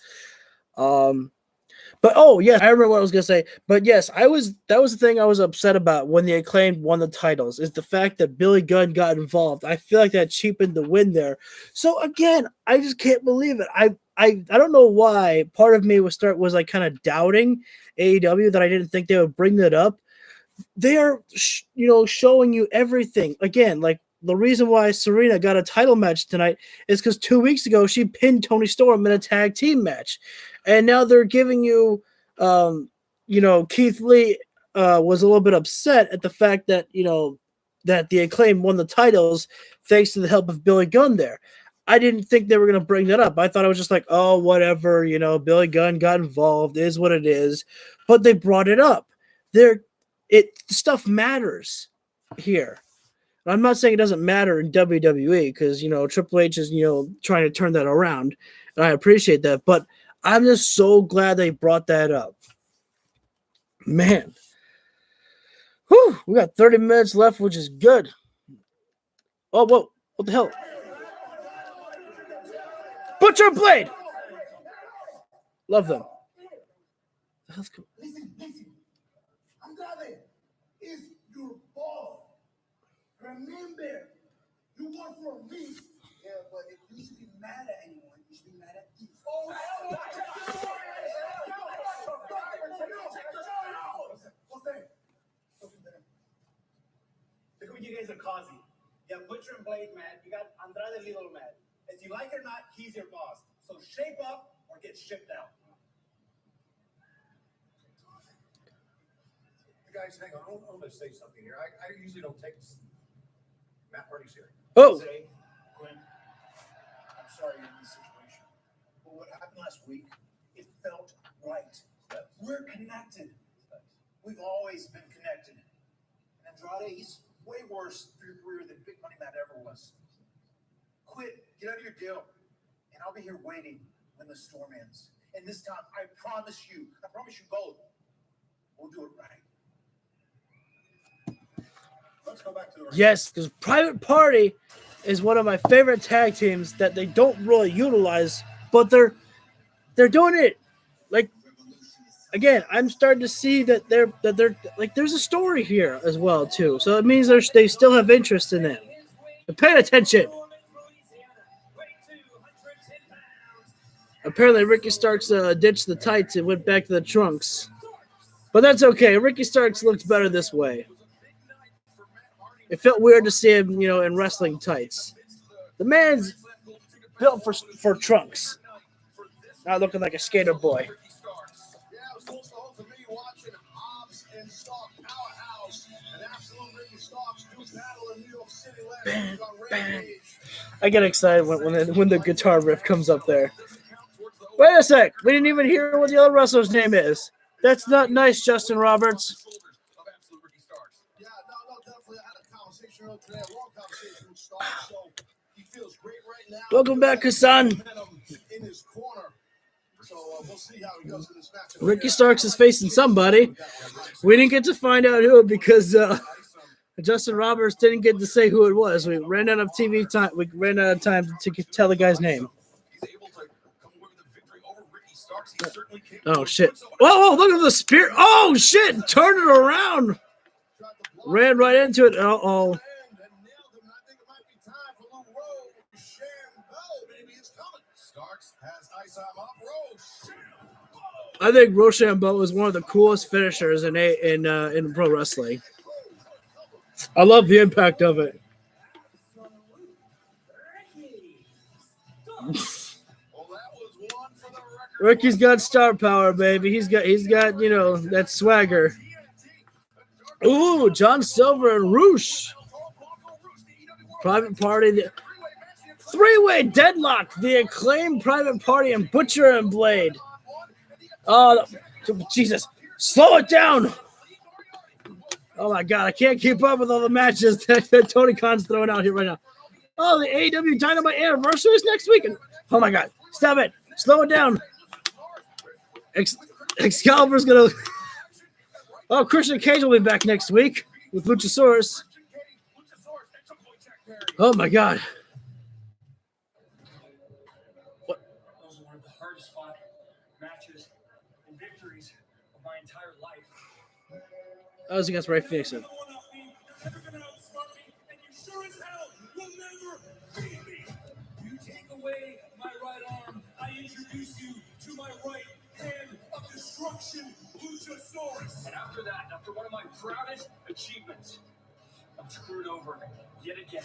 But yes, I remember what I was gonna say. But yes, that was the thing I was upset about when the Acclaimed won the titles, is the fact that Billy Gunn got involved. I feel like that cheapened the win there. So again, I just can't believe it. I don't know why. Part of me was like kind of doubting AEW that I didn't think they would bring that up. They are, showing you everything again. Like the reason why Serena got a title match tonight is because 2 weeks ago she pinned Toni Storm in a tag team match. And now they're giving you, Keith Lee was a little bit upset at the fact that, that the Acclaim won the titles thanks to the help of Billy Gunn there. I didn't think they were going to bring that up. I thought it was just like, oh, whatever, Billy Gunn got involved, is what it is. But they brought it up. Stuff matters here. And I'm not saying it doesn't matter in WWE because, Triple H is, trying to turn that around. And I appreciate that. But I'm just so glad they brought that up. Man. Whew, we got 30 minutes left, which is good. Oh, whoa. What the hell? Butcher Blade! Love them. Listen. Andrade is your boss. Remember, you work for me. Yeah, but if you should be mad at anyone, you should be mad at me. Oh, what's that? Look what you guys are causing. You have Butcher and Blade mad. You got Andrade Little mad. If you like it or not, he's your boss. So shape up or get shipped out. Guys, hang on. I'm going to say something here. I usually don't take Matt Hardy's here. Oh. Say, Quinn, I'm sorry you're in this situation. But what happened last week, it felt right. We're connected. We've always been connected. And Andrade, he's way worse for your career than Big Money Matt ever was. Quit. Get out of your deal. And I'll be here waiting when the storm ends. And this time, I promise you both, we'll do it right. Let's go back to the Yes, because Private Party is one of my favorite tag teams that they don't really utilize, but they're doing it. Like, again, I'm starting to see that they're like there's a story here as well too. So it means they still have interest in them. They're paying attention. Apparently, Ricky Starks ditched the tights and went back to the trunks. But that's okay. Ricky Starks looks better this way. It felt weird to see him, in wrestling tights. The man's built for trunks, not looking like a skater boy. Yeah, it was close to home for me watching Hobbs and Stark powerhouse and absolute Ricky Starks do battle in New York City last week on Rampage. I get excited when the guitar riff comes up there. Wait a sec. We didn't even hear what the other wrestler's name is. That's not nice, Justin Roberts. Yeah, no, definitely. I had a conversation earlier today, a long conversation with Stark, so he feels great right now. Welcome back, Hassan. In his corner. So we'll see how he goes in this match. Ricky Starks is facing somebody. We didn't get to find out who because Justin Roberts didn't get to say who it was. We ran out of TV time. We ran out of time to tell the guy's name. Oh shit! Whoa! Look at the spear! Oh shit! Turn it around! Ran right into it. Uh-oh. I think Rochambeau is one of the coolest finishers in pro wrestling. I love the impact of it. Ricky's got star power, baby. He's got that swagger. Ooh, John Silver and Roosh. Private Party. Three-way deadlock. The Acclaimed, Private Party, and Butcher and Blade. Oh, Jesus. Slow it down. Oh, my God. I can't keep up with all the matches that Tony Khan's throwing out here right now. Oh, the Aew Dynamite anniversary is next week. Oh, my God. Stop it. Slow it down. Excalibur's going to... Oh, Christian Cage will be back next week with Luchasaurus. Oh, my God. Those are one of the hardest fought matches and victories of my entire life. That was against Ray Phoenix. You take away my right arm, I introduce you to my right hand of destruction, Luchasaurus. And after that, after one of my proudest achievements, I'm screwed over yet again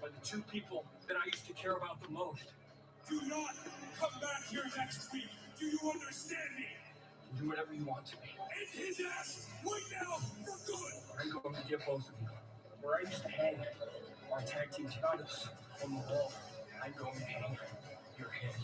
by the two people that I used to care about the most. Do not come back here next week. Do you understand me? Do whatever you want to me. End his ass right now for good. I'm going to get both of you. Where I used to hang our tag team titles on the wall, I'm going to hang your head.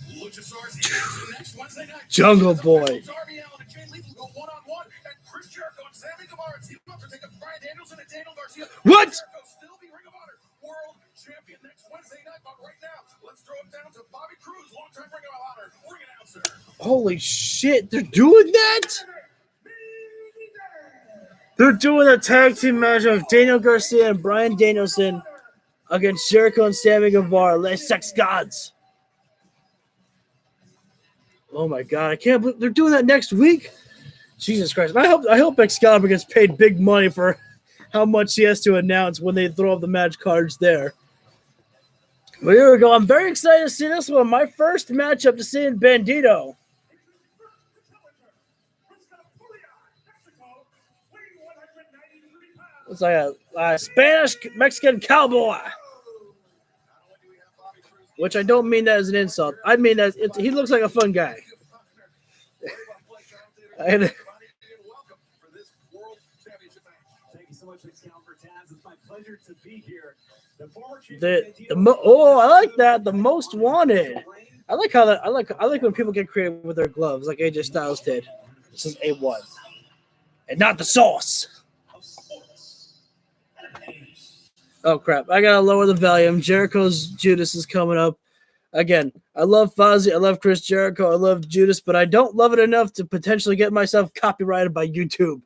Luchasaurus in action next Wednesday night. Jungle Boy. Darby Allin and Jay Lethal go one-on-one, and Chris Jericho and Sammy Guevara team up to take up Bryan Danielson and Daniel Garcia. What? Jericho still be Ring of Honor World Champion next Wednesday night, but right now, let's throw it down to Bobby Cruz, longtime Ring of Honor ring announcer. Holy shit, they're doing that? They're doing a tag team match of Daniel Garcia and Bryan Danielson against Jericho and Sammy Guevara, Les Sex Gods. Oh my God, I can't believe they're doing that next week. Jesus Christ. I hope Excalibur gets paid big money for how much he has to announce when they throw up the match cards there. But here we go. I'm very excited to see this one. My first matchup to see in Bandito. It's like a Spanish Mexican cowboy. Which I don't mean that as an insult. I mean that he looks like a fun guy. Thank you so much, Excalibur Taz. It's my pleasure to be here. I like that. The most wanted. I like how that. I like when people get creative with their gloves, like AJ Styles did. This is A1, and not the sauce. Oh crap! I gotta lower the volume. Jericho's Judas is coming up. Again, I love Fozzy. I love Chris Jericho. I love Judas, but I don't love it enough to potentially get myself copyrighted by YouTube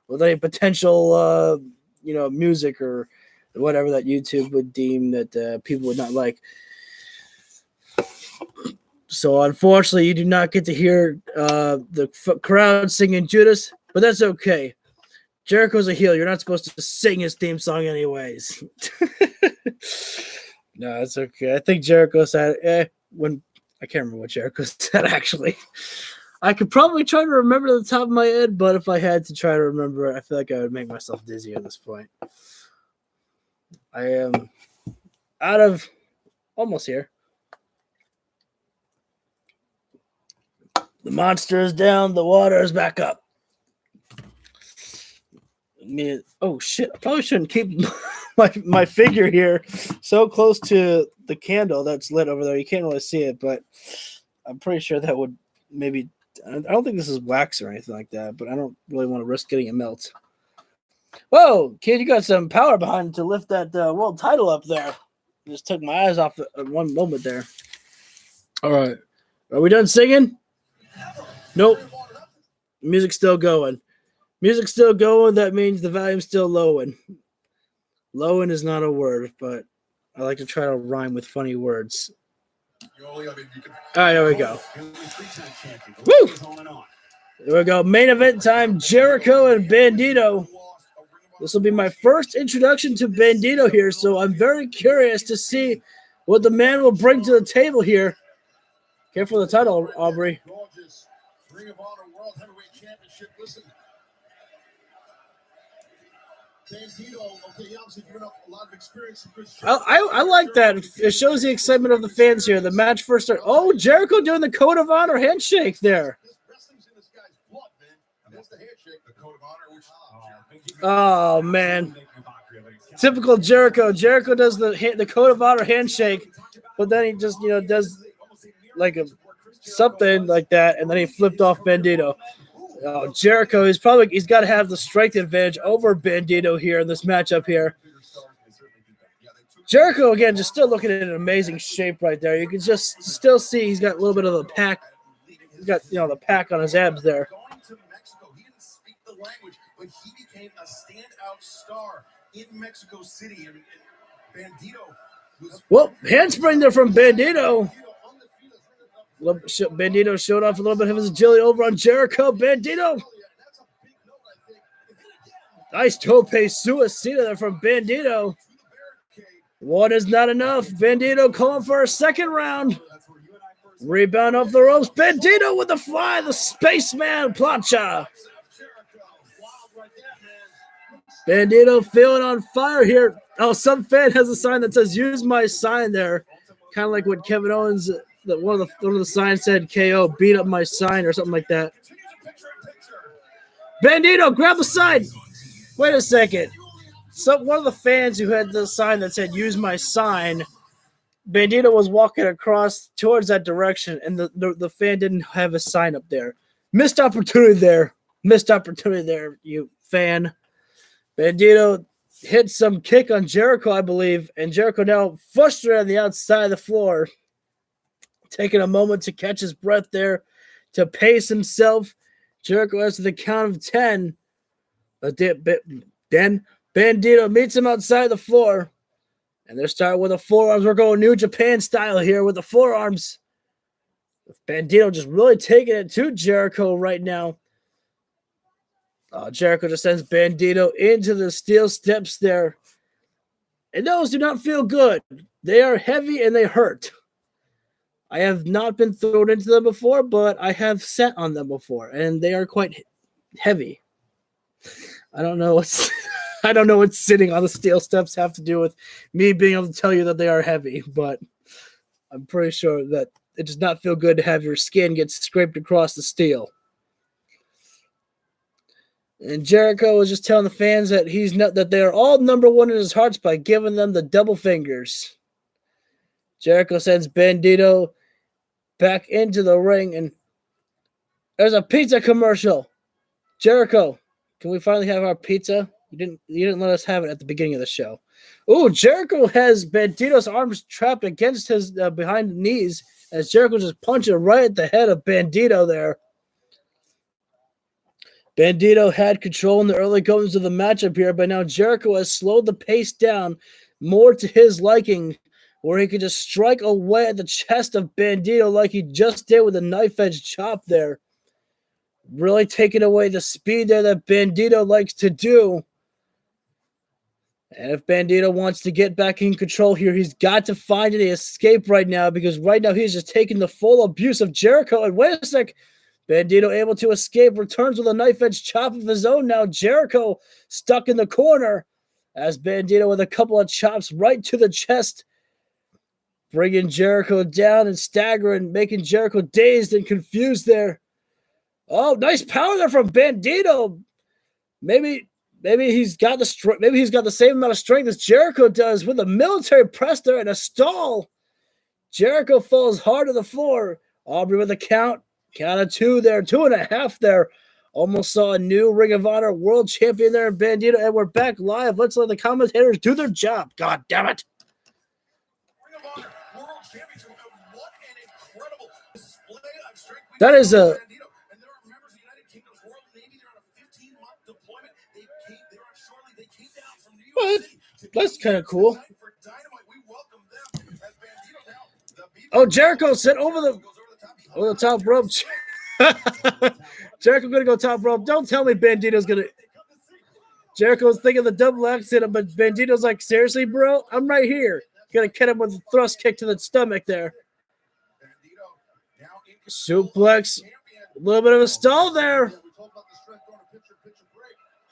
with any potential, music or whatever that YouTube would deem that people would not like. So unfortunately, you do not get to hear the crowd singing Judas, but that's okay. Jericho's a heel. You're not supposed to sing his theme song anyways. No, it's okay. I think Jericho said, when I can't remember what Jericho said actually. I could probably try to remember at the top of my head, but if I had to try to remember, I feel like I would make myself dizzy at this point. I am out of almost here. The monster is down. The water is back up. Oh shit! I probably shouldn't keep my figure here so close to the candle that's lit over there. You can't really see it, but I'm pretty sure that would maybe. I don't think this is wax or anything like that, but I don't really want to risk getting it melt. Whoa, kid, you got some power behind to lift that world title up there. Just took my eyes off at one moment there. All right, are we done singing? Nope. Music's still going. Music's still going. That means the volume's still lowing. Lowing is not a word, but I like to try to rhyme with funny words. All right, here we go. Woo! Here we go. Main event time. Jericho and Bandito. This will be my first introduction to Bandito here, so I'm very curious to see what the man will bring to the table here. Careful of the title, Aubrey. Ring of Honor World Heavyweight Championship. Listen, Bandito, okay, he obviously given up a lot of experience. I like that. It shows the excitement of the fans here. The match first started. Oh, Jericho doing the Code of Honor handshake there. Wrestling's in this guy's blood, man. That's the handshake, the Code of Honor. Which, oh man, typical Jericho. Jericho does the Code of Honor handshake, but then he just does like something like that, and then he flipped off Bandito. Jericho, he's got to have the strength advantage over Bandito here in this matchup here. Jericho again, just still looking in amazing shape right there. You can just still see he's got a little bit of the pack. He's got the pack on his abs there. going to Mexico, he didn't speak the language, but he became a standout star in Mexico City. And Bandito was handspring there from Bandito. Bandito showed off a little bit of his agility over on Jericho. Bandito. Nice tope suicida there from Bandito. One is not enough. Bandito calling for a second round. Rebound off the ropes. Bandito with the fly. The spaceman plancha. Bandito feeling on fire here. Oh, some fan has a sign that says "Use my sign" there. Kind of like what Kevin Owens. One of the signs said KO, beat up my sign or something like that. Bandito, grab the sign. Wait a second. One of the fans who had the sign that said use my sign, Bandito was walking across towards that direction, and the fan didn't have a sign up there. Missed opportunity there, you fan. Bandito hit some kick on Jericho, I believe, and Jericho now frustrated on the outside of the floor. Taking a moment to catch his breath there, to pace himself. Jericho has to the count of 10. Then Bandito meets him outside the floor. And they're starting with the forearms. We're going New Japan style here with the forearms. Bandito just really taking it to Jericho right now. Jericho just sends Bandito into the steel steps there. And those do not feel good. They are heavy and they hurt. I have not been thrown into them before, but I have sat on them before, and they are quite heavy. I don't know what sitting on the steel steps have to do with me being able to tell you that they are heavy, but I'm pretty sure that it does not feel good to have your skin get scraped across the steel. And Jericho is just telling the fans that that they are all number one in his hearts by giving them the double fingers. Jericho sends Bandito back into the ring, and there's a pizza commercial. Jericho, can we finally have our pizza? You didn't let us have it at the beginning of the show. Oh, Jericho has Bandito's arms trapped against his behind the knees as Jericho just punching right at the head of Bandito there. Bandito had control in the early goings of the matchup here, but now Jericho has slowed the pace down more to his liking, where he could just strike away at the chest of Bandito like he just did with a knife-edge chop there. Really taking away the speed there that Bandito likes to do. And if Bandito wants to get back in control here, he's got to find an escape right now, because right now he's just taking the full abuse of Jericho. And wait a sec, Bandito able to escape, returns with a knife-edge chop of his own. Now Jericho stuck in the corner as Bandito with a couple of chops right to the chest, bringing Jericho down and staggering, making Jericho dazed and confused there. Oh, nice power there from Bandito. Maybe he's got the maybe he's got the same amount of strength as Jericho does with a military press there and a stall. Jericho falls hard to the floor. Aubrey with a count of 2 there, 2.5 there. Almost saw a new Ring of Honor world champion there in Bandito, and we're back live. Let's let the commentators do their job. God damn it. Ring of Honor World Championship. And what an incredible display of strength. That is a... And there are members of the United Kingdom's Royal Navy. They're on a 15-month deployment. They're on shortly. They came down from New York City. That's kind of cool. For Dynamite, we welcome them as Bandito now. Oh, Jericho sent over the top rope. Jericho gonna go top rope. Don't tell me Bandito's gonna. Jericho's thinking the double axe hit him, but Bandito's like, seriously, bro? I'm right here. Gonna cut him with a thrust kick to the stomach there. Suplex. A little bit of a stall there.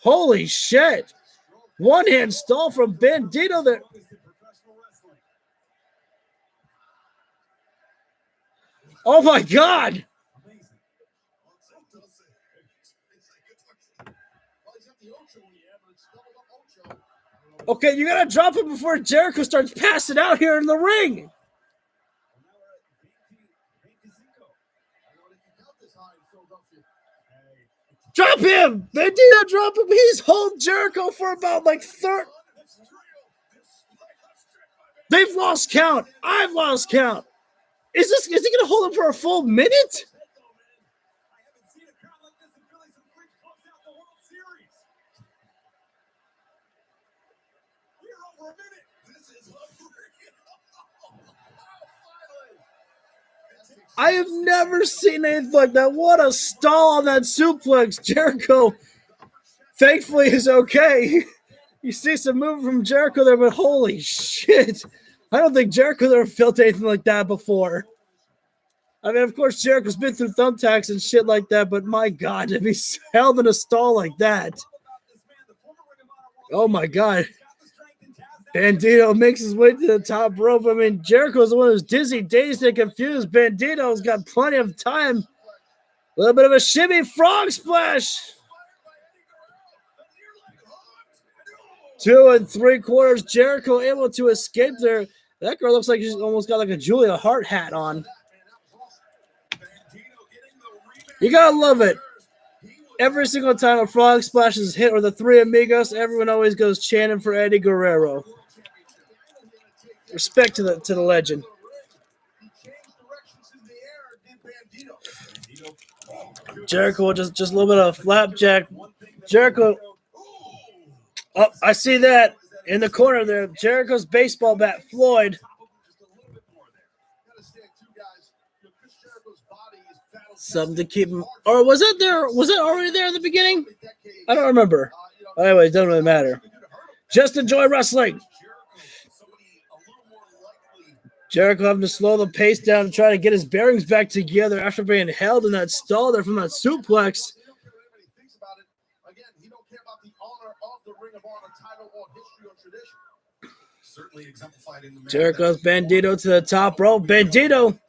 Holy shit. One hand stall from Bandito there. Oh my God. Okay, you gotta drop it before Jericho starts passing out here in the ring. Drop him! Bandito, drop him! He's holding Jericho for about like 30. They've lost count. I've lost count. Is he gonna hold him for a full minute? I have never seen anything like that. What a stall on that suplex. Jericho, thankfully, is okay. You see some movement from Jericho there, but holy shit. I don't think Jericho ever felt anything like that before. I mean, of course, Jericho's been through thumbtacks and shit like that, but my God, to be held in a stall like that. Oh, my God. Bandito makes his way to the top rope. I mean, Jericho's the one who's dizzy, dazed, and confused. Bandito's got plenty of time. A little bit of a shimmy frog splash. 2 3/4. Jericho able to escape there. That girl looks like she's almost got like a Julia Hart hat on. You gotta love it. Every single time a frog splash is hit or the Three Amigos, everyone always goes chanting for Eddie Guerrero. Respect to the legend. Jericho just a little bit of flapjack. Jericho. Oh, I see that in the corner there. Jericho's baseball bat, Floyd. Something to keep him. Or was that there? Was that already there in the beginning? I don't remember. Anyway, it doesn't really matter. Just enjoy wrestling. Jericho having to slow the pace down and try to get his bearings back together after being held in that stall there from that suplex. Jericho's Bandito to the top rope. Bandito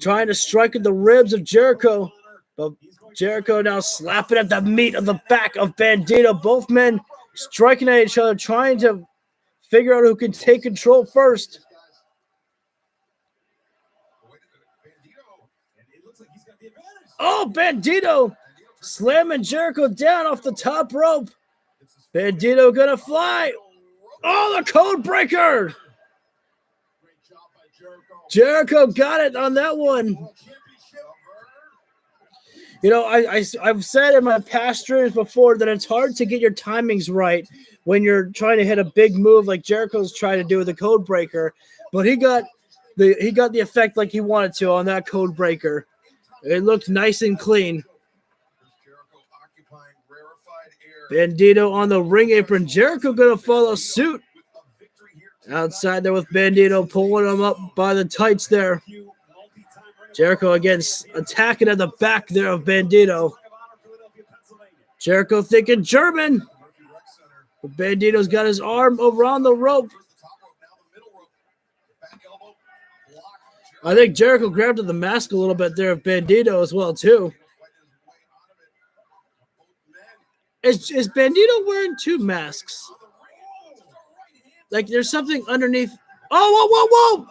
trying to strike at the ribs of Jericho, but Jericho now slapping at the meat of the back of Bandito. Both men striking at each other, trying to figure out who can take control first. Oh, Bandito slamming Jericho down off the top rope. Bandito gonna fly. Oh, the code breaker. Jericho got it on that one. You know, I've said in my past streams before that it's hard to get your timings right when you're trying to hit a big move like Jericho's trying to do with the code breaker. But he got the effect like he wanted to on that code breaker. It looked nice and clean. Bandito on the ring apron. Jericho gonna follow suit. Outside there with Bandito pulling him up by the tights there. Jericho again attacking at the back there of Bandito. Jericho thinking German. But Bandito's got his arm over on the rope. I think Jericho grabbed the mask a little bit there of Bandito as well, too. Is Bandito wearing two masks? Like there's something underneath. Oh, whoa, whoa, whoa!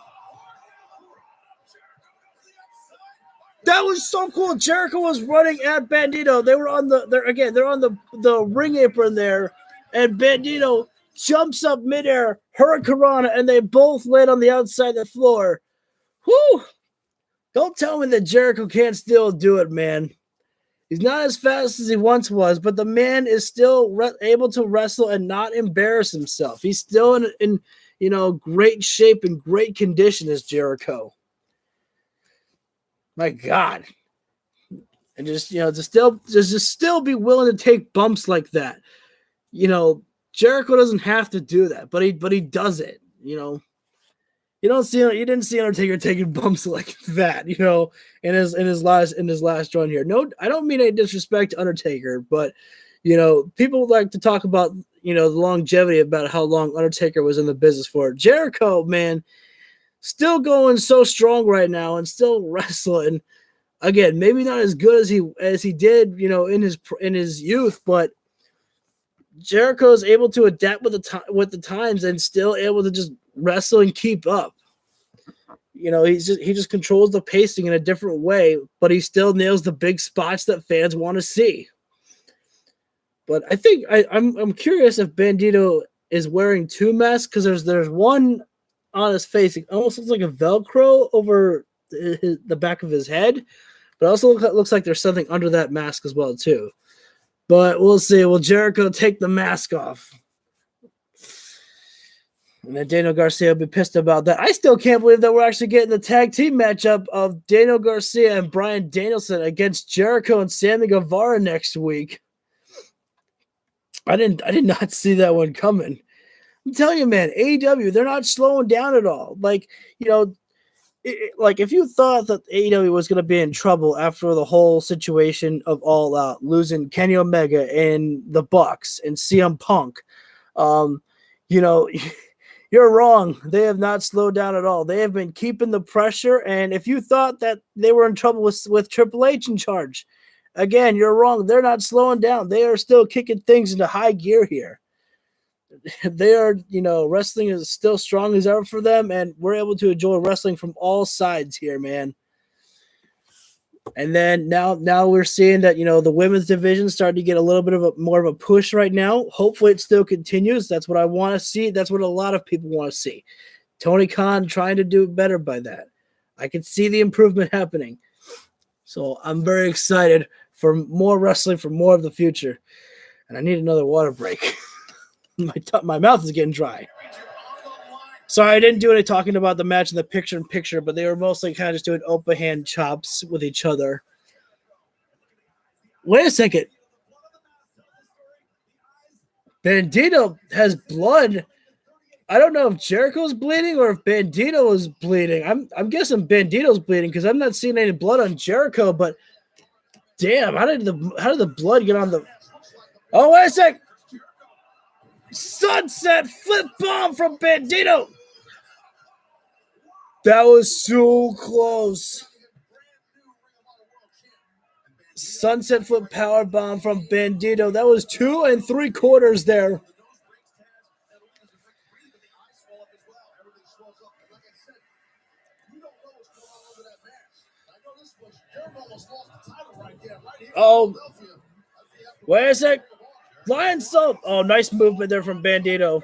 That was so cool. Jericho was running at Bandito. They were on they're on the ring apron there, and Bandito jumps up midair, hurricanrana, and they both land on the outside of the floor. Whoo! Don't tell me that Jericho can't still do it, man. He's not as fast as he once was, but the man is still able to wrestle and not embarrass himself. He's still in great shape and great condition as Jericho. My God. And to still be willing to take bumps like that. Jericho doesn't have to do that, but he does it, You didn't see Undertaker taking bumps like that, in his last run here. No, I don't mean any disrespect to Undertaker, but people like to talk about the longevity about how long Undertaker was in the business for. Jericho, man, still going so strong right now and still wrestling. Again, maybe not as good as he did, in his youth, but Jericho is able to adapt with the times and still able to just wrestle and keep up. He just controls the pacing in a different way, but he still nails the big spots that fans want to see. But I think I'm curious if Bandito is wearing two masks, because there's one on his face. It almost looks like a Velcro over the back of his head, but also looks like there's something under that mask as well too. But we'll see. Will Jericho take the mask off? And then Daniel Garcia will be pissed about that. I still can't believe that we're actually getting the tag team matchup of Daniel Garcia and Bryan Danielson against Jericho and Sammy Guevara next week. I did not see that one coming. I'm telling you, man, AEW, they're not slowing down at all. Like, if you thought that AEW was going to be in trouble after the whole situation of All Out, losing Kenny Omega and the Bucks and CM Punk, you're wrong. They have not slowed down at all. They have been keeping the pressure. And if you thought that they were in trouble with Triple H in charge, again, you're wrong. They're not slowing down. They are still kicking things into high gear here. They are, wrestling is still strong as ever for them, and we're able to enjoy wrestling from all sides here, man. And then now we're seeing that, the women's division starting to get a little bit of more of a push right now. Hopefully it still continues. That's what I want to see. That's what a lot of people want to see. Tony Khan trying to do better by that. I can see the improvement happening. So I'm very excited for more wrestling, for more of the future. And I need another water break. My mouth is getting dry. Sorry, I didn't do any talking about the match in the picture-in-picture, but they were mostly kind of just doing open hand chops with each other. Wait a second. Bandito has blood. I don't know if Jericho's bleeding or if Bandito is bleeding. I'm guessing Bandito's bleeding because I'm not seeing any blood on Jericho, but damn, how did the blood get on the... Oh, wait a sec. Sunset flip bomb from Bandito. That was so close. Sunset flip power bomb from Bandito. That was 2 3/4 there. Oh, wait a sec. Lion Salt. Oh, nice movement there from Bandito.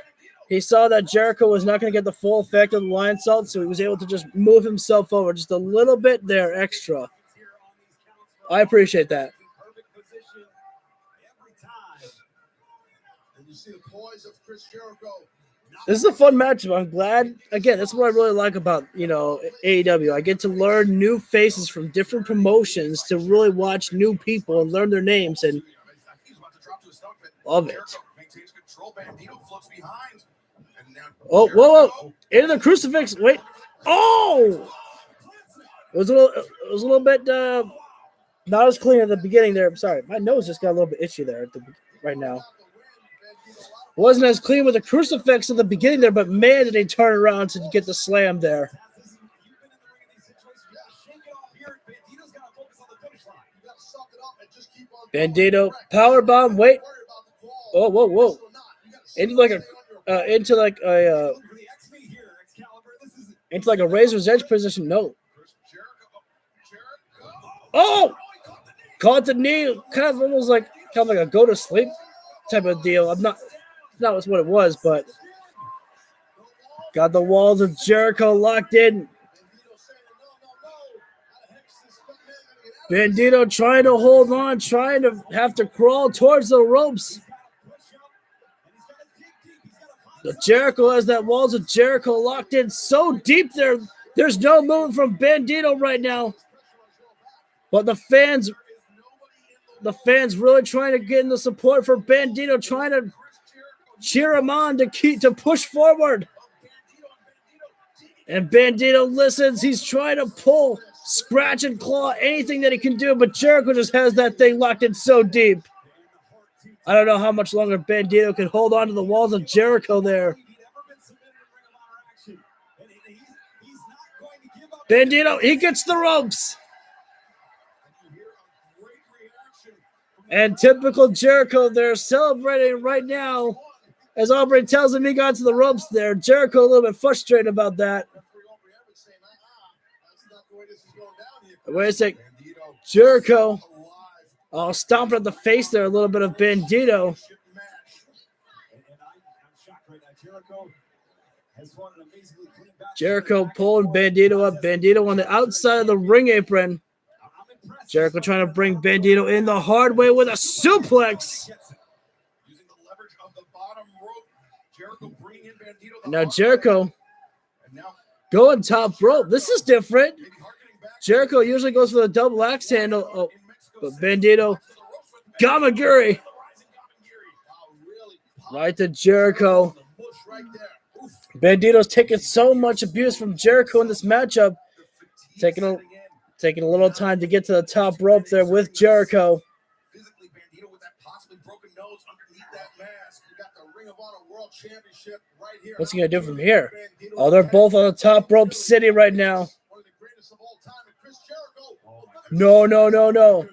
He saw that Jericho was not going to get the full effect of the Lion Salt, so he was able to just move himself over just a little bit there extra. I appreciate that. This is a fun matchup. I'm glad. Again, that's what I really like about, AEW. I get to learn new faces from different promotions to really watch new people and learn their names, and love it. Oh, whoa. Into the crucifix. Wait. Oh! It was a little bit not as clean at the beginning there. I'm sorry. My nose just got a little bit itchy there right now. Wasn't as clean with the crucifix at the beginning there, but man, did he turn around to get the slam there. Bandito powerbomb. Wait. Oh, whoa. Into like a razor's edge position. No. Oh! Caught the knee. Kind of almost like a go to sleep type of deal. I'm not what it was, but got the walls of Jericho locked in. Bandito trying to hold on, trying to have to crawl towards the ropes. The Jericho has that walls of Jericho locked in so deep there. There's no movement from Bandito right now. But the fans really trying to get in the support for Bandito, trying to cheer him on to push forward. And Bandito listens. He's trying to pull, scratch and claw, anything that he can do, but Jericho just has that thing locked in so deep. I don't know how much longer Bandito can hold on to the walls of Jericho there. Bandito, he gets the ropes. And typical Jericho, they're celebrating right now. As Aubrey tells him he got to the ropes there. Jericho a little bit frustrated about that. Wait a sec. Jericho. Oh, stomping at the face there. A little bit of Bandito. Jericho pulling Bandito up. Bandito on the outside of the ring apron. Jericho trying to bring Bandito in the hard way with a suplex. Now Jericho going top rope. This is different. Jericho usually goes for the double axe handle. Oh, but Bandito, Gamagiri. Right to Jericho. Bandito's taking so much abuse from Jericho in this matchup. Taking a little time to get to the top rope there with Jericho. What's he going to do from here? Oh, they're both on the top rope city right now. No.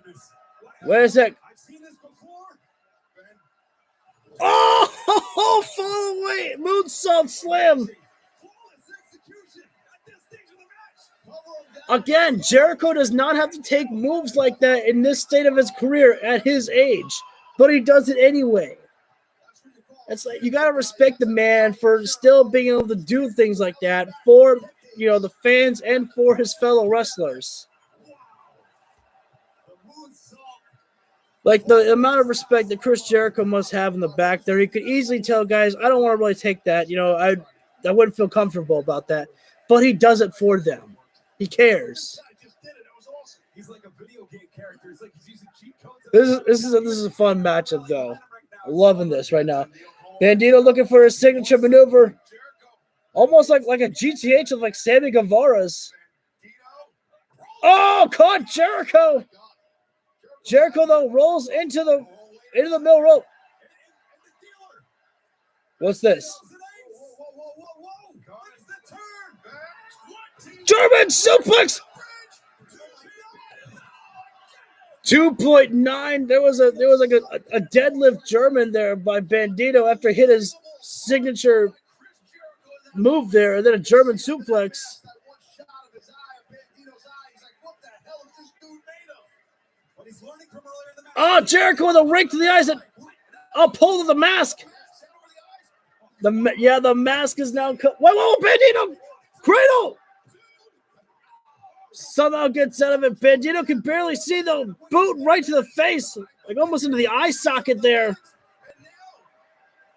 Wait a sec. Oh, fall away. Moonsault slam. Again, Jericho does not have to take moves like that in this state of his career at his age, but he does it anyway. It's like you gotta respect the man for still being able to do things like that for the fans and for his fellow wrestlers. Like the amount of respect that Chris Jericho must have in the back there, he could easily tell guys, I don't want to really take that. I wouldn't feel comfortable about that, but he does it for them. He cares. This is a fun matchup though. I'm loving this right now. Bandito looking for his signature maneuver. Almost like a GTH of like Sammy Guevara's. Oh, caught Jericho. Jericho though rolls into the middle rope. What's this? German suplex. 2.9. There was like a deadlift German there by Bandito after he hit his signature move there, and then a German suplex. Oh, Jericho with a rake to the eyes. Pull to the mask. The mask is now cut. Whoa, Bandito! Cradle! Somehow gets out of it. Bandito can barely see the boot right to the face, like almost into the eye socket there.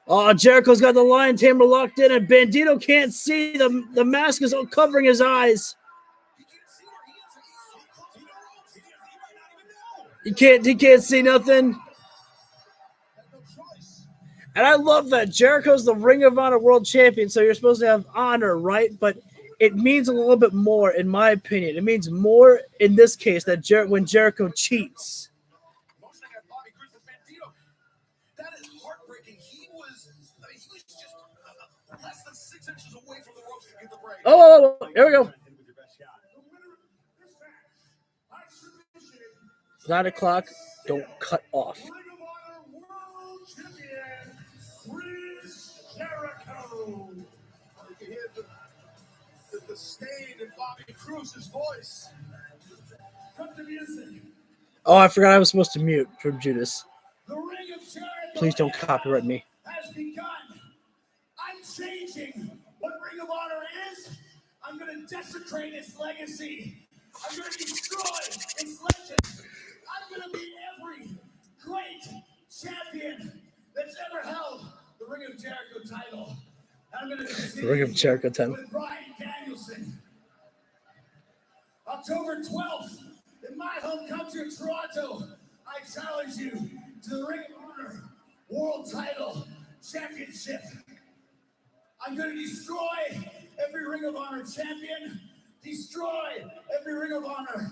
Oh, Jericho's got the lion tamer locked in, and Bandito can't see. The mask is covering his eyes. He can't see nothing. And I love that. Jericho's the Ring of Honor World Champion, so you're supposed to have honor, right? But it means a little bit more, in my opinion. It means more in this case that when Jericho cheats. Motion against Bobby Cruz and Bandito. That is heartbreaking. He was just less than 6 inches away from the ropes to get the break. Oh, here we go. It's 9 o'clock. Don't cut off. Ring of Honor World Champion, Chris Jericho. You can hear the stain in Bobby Cruz's voice. Cut the music. Oh, I forgot I was supposed to mute from Judas. The Ring of Jericho Please don't copyright me. has begun. I'm changing what Ring of Honor is. I'm going to desecrate its legacy. I'm going to destroy its legend. I'm going to be every great champion that's ever held the Ring of Jericho title. I'm going to The Ring of Jericho title. with Brian Danielson. October 12th, in my home country of Toronto, I challenge you to the Ring of Honor World Title Championship. I'm going to destroy every Ring of Honor champion, destroy every Ring of Honor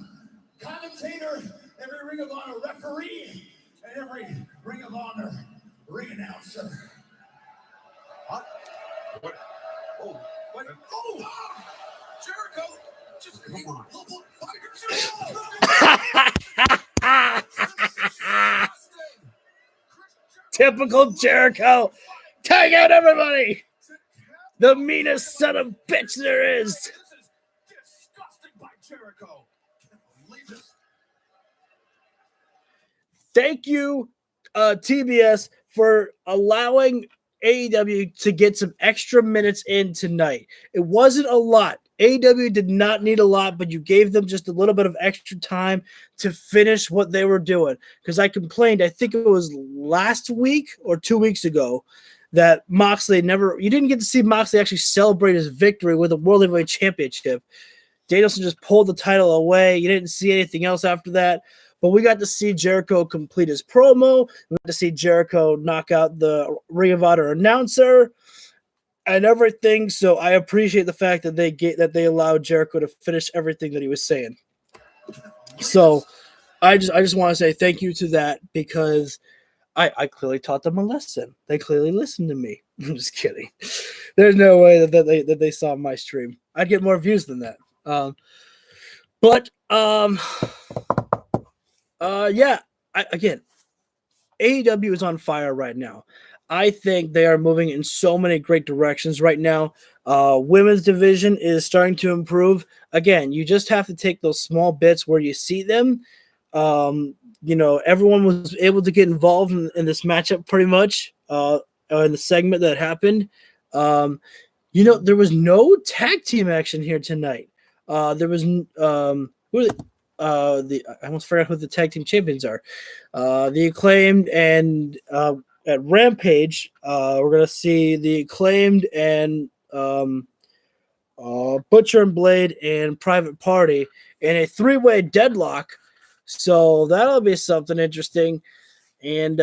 commentator, every Ring of Honor referee, and every Ring of Honor ring announcer. What? Oh, what? Oh, Jericho! Just come on. Typical Jericho. Tag out everybody. The meanest son of a bitch there is. This is disgusting by Jericho. Can't believe this. Thank you, TBS, for allowing AEW to get some extra minutes in tonight. It wasn't a lot. AEW did not need a lot, but you gave them just a little bit of extra time to finish what they were doing. Because I complained, I think it was last week or 2 weeks ago, that you didn't get to see Moxley actually celebrate his victory with a World Heavyweight Championship. Danielson just pulled the title away. You didn't see anything else after that. But we got to see Jericho complete his promo. We got to see Jericho knock out the Ring of Honor announcer and everything. So I appreciate the fact that they allowed Jericho to finish everything that he was saying. So I just want to say thank you to that, because I clearly taught them a lesson. They clearly listened to me. I'm just kidding. There's no way that they saw my stream. I'd get more views than that. Again, AEW is on fire right now. I think they are moving in so many great directions right now. Women's division is starting to improve. Again, you just have to take those small bits where you see them. Everyone was able to get involved in this matchup pretty much in the segment that happened. There was no tag team action here tonight. There was I almost forgot who the tag team champions are. The Acclaimed and at Rampage, we're gonna see the Acclaimed and Butcher and Blade and Private Party in a 3-way deadlock. So that'll be something interesting. And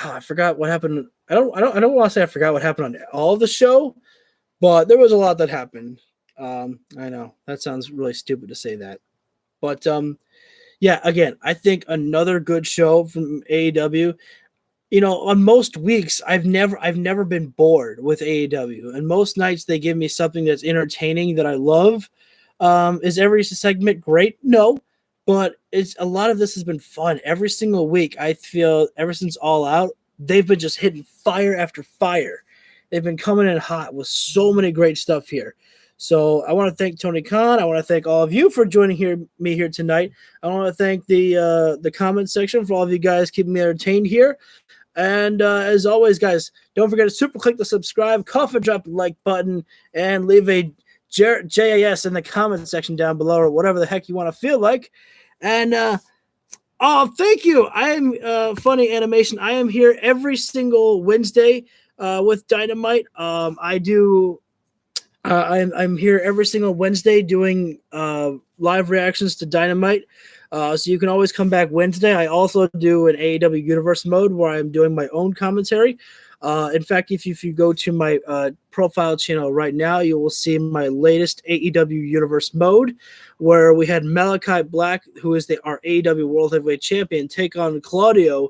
I forgot what happened. I don't want to say I forgot what happened on all of the show, but there was a lot that happened. I know that sounds really stupid to say that, but again, I think another good show from AEW. On most weeks, I've never been bored with AEW, and most nights they give me something that's entertaining that I love. Is every segment great? No, but a lot of this has been fun. Every single week, I feel ever since All Out, they've been just hitting fire after fire. They've been coming in hot with so many great stuff here. So I want to thank Tony Khan. I want to thank all of you for joining me here tonight. I want to thank the comment section for all of you guys keeping me entertained here. And as always, guys, don't forget to super click the subscribe, Coffin Drop the like button, and leave a JAS in the comment section down below, or whatever the heck you want to feel like. And thank you. I am Funny Animation. I am here every single Wednesday with Dynamite. I'm here every single Wednesday doing live reactions to Dynamite. So you can always come back Wednesday. I also do an AEW Universe mode where I'm doing my own commentary. In fact, if you go to my profile channel right now, you will see my latest AEW Universe mode, where we had Malachi Black, who is our AEW World Heavyweight Champion, take on Claudio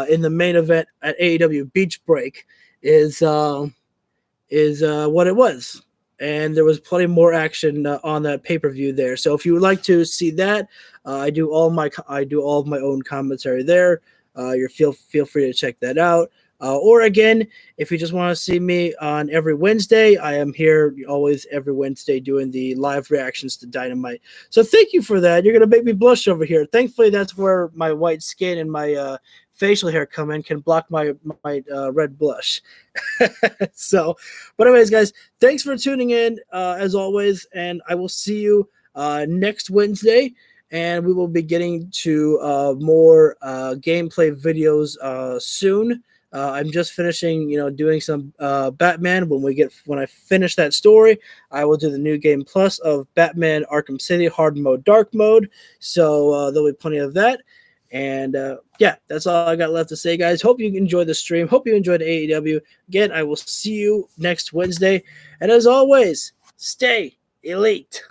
in the main event at AEW Beach Break. Is what it was. And there was plenty more action on that pay-per-view there. So if you would like to see that, I do all of my own commentary there. You feel free to check that out. Or again, if you just want to see me on every Wednesday, I am here always every Wednesday doing the live reactions to Dynamite. So thank you for that. You're gonna make me blush over here. Thankfully, that's where my white skin and my facial hair come in, can block my red blush. So, but anyways, guys, thanks for tuning in as always, and I will see you next Wednesday, and we will be getting to more gameplay videos soon. I'm just finishing, doing some Batman. When I finish that story, I will do the new game plus of Batman Arkham City hard mode, dark mode. So there'll be plenty of that. And yeah, that's all I got left to say, guys. Hope you enjoyed the stream. Hope you enjoyed AEW. Again, I will see you next Wednesday. And as always, stay elite.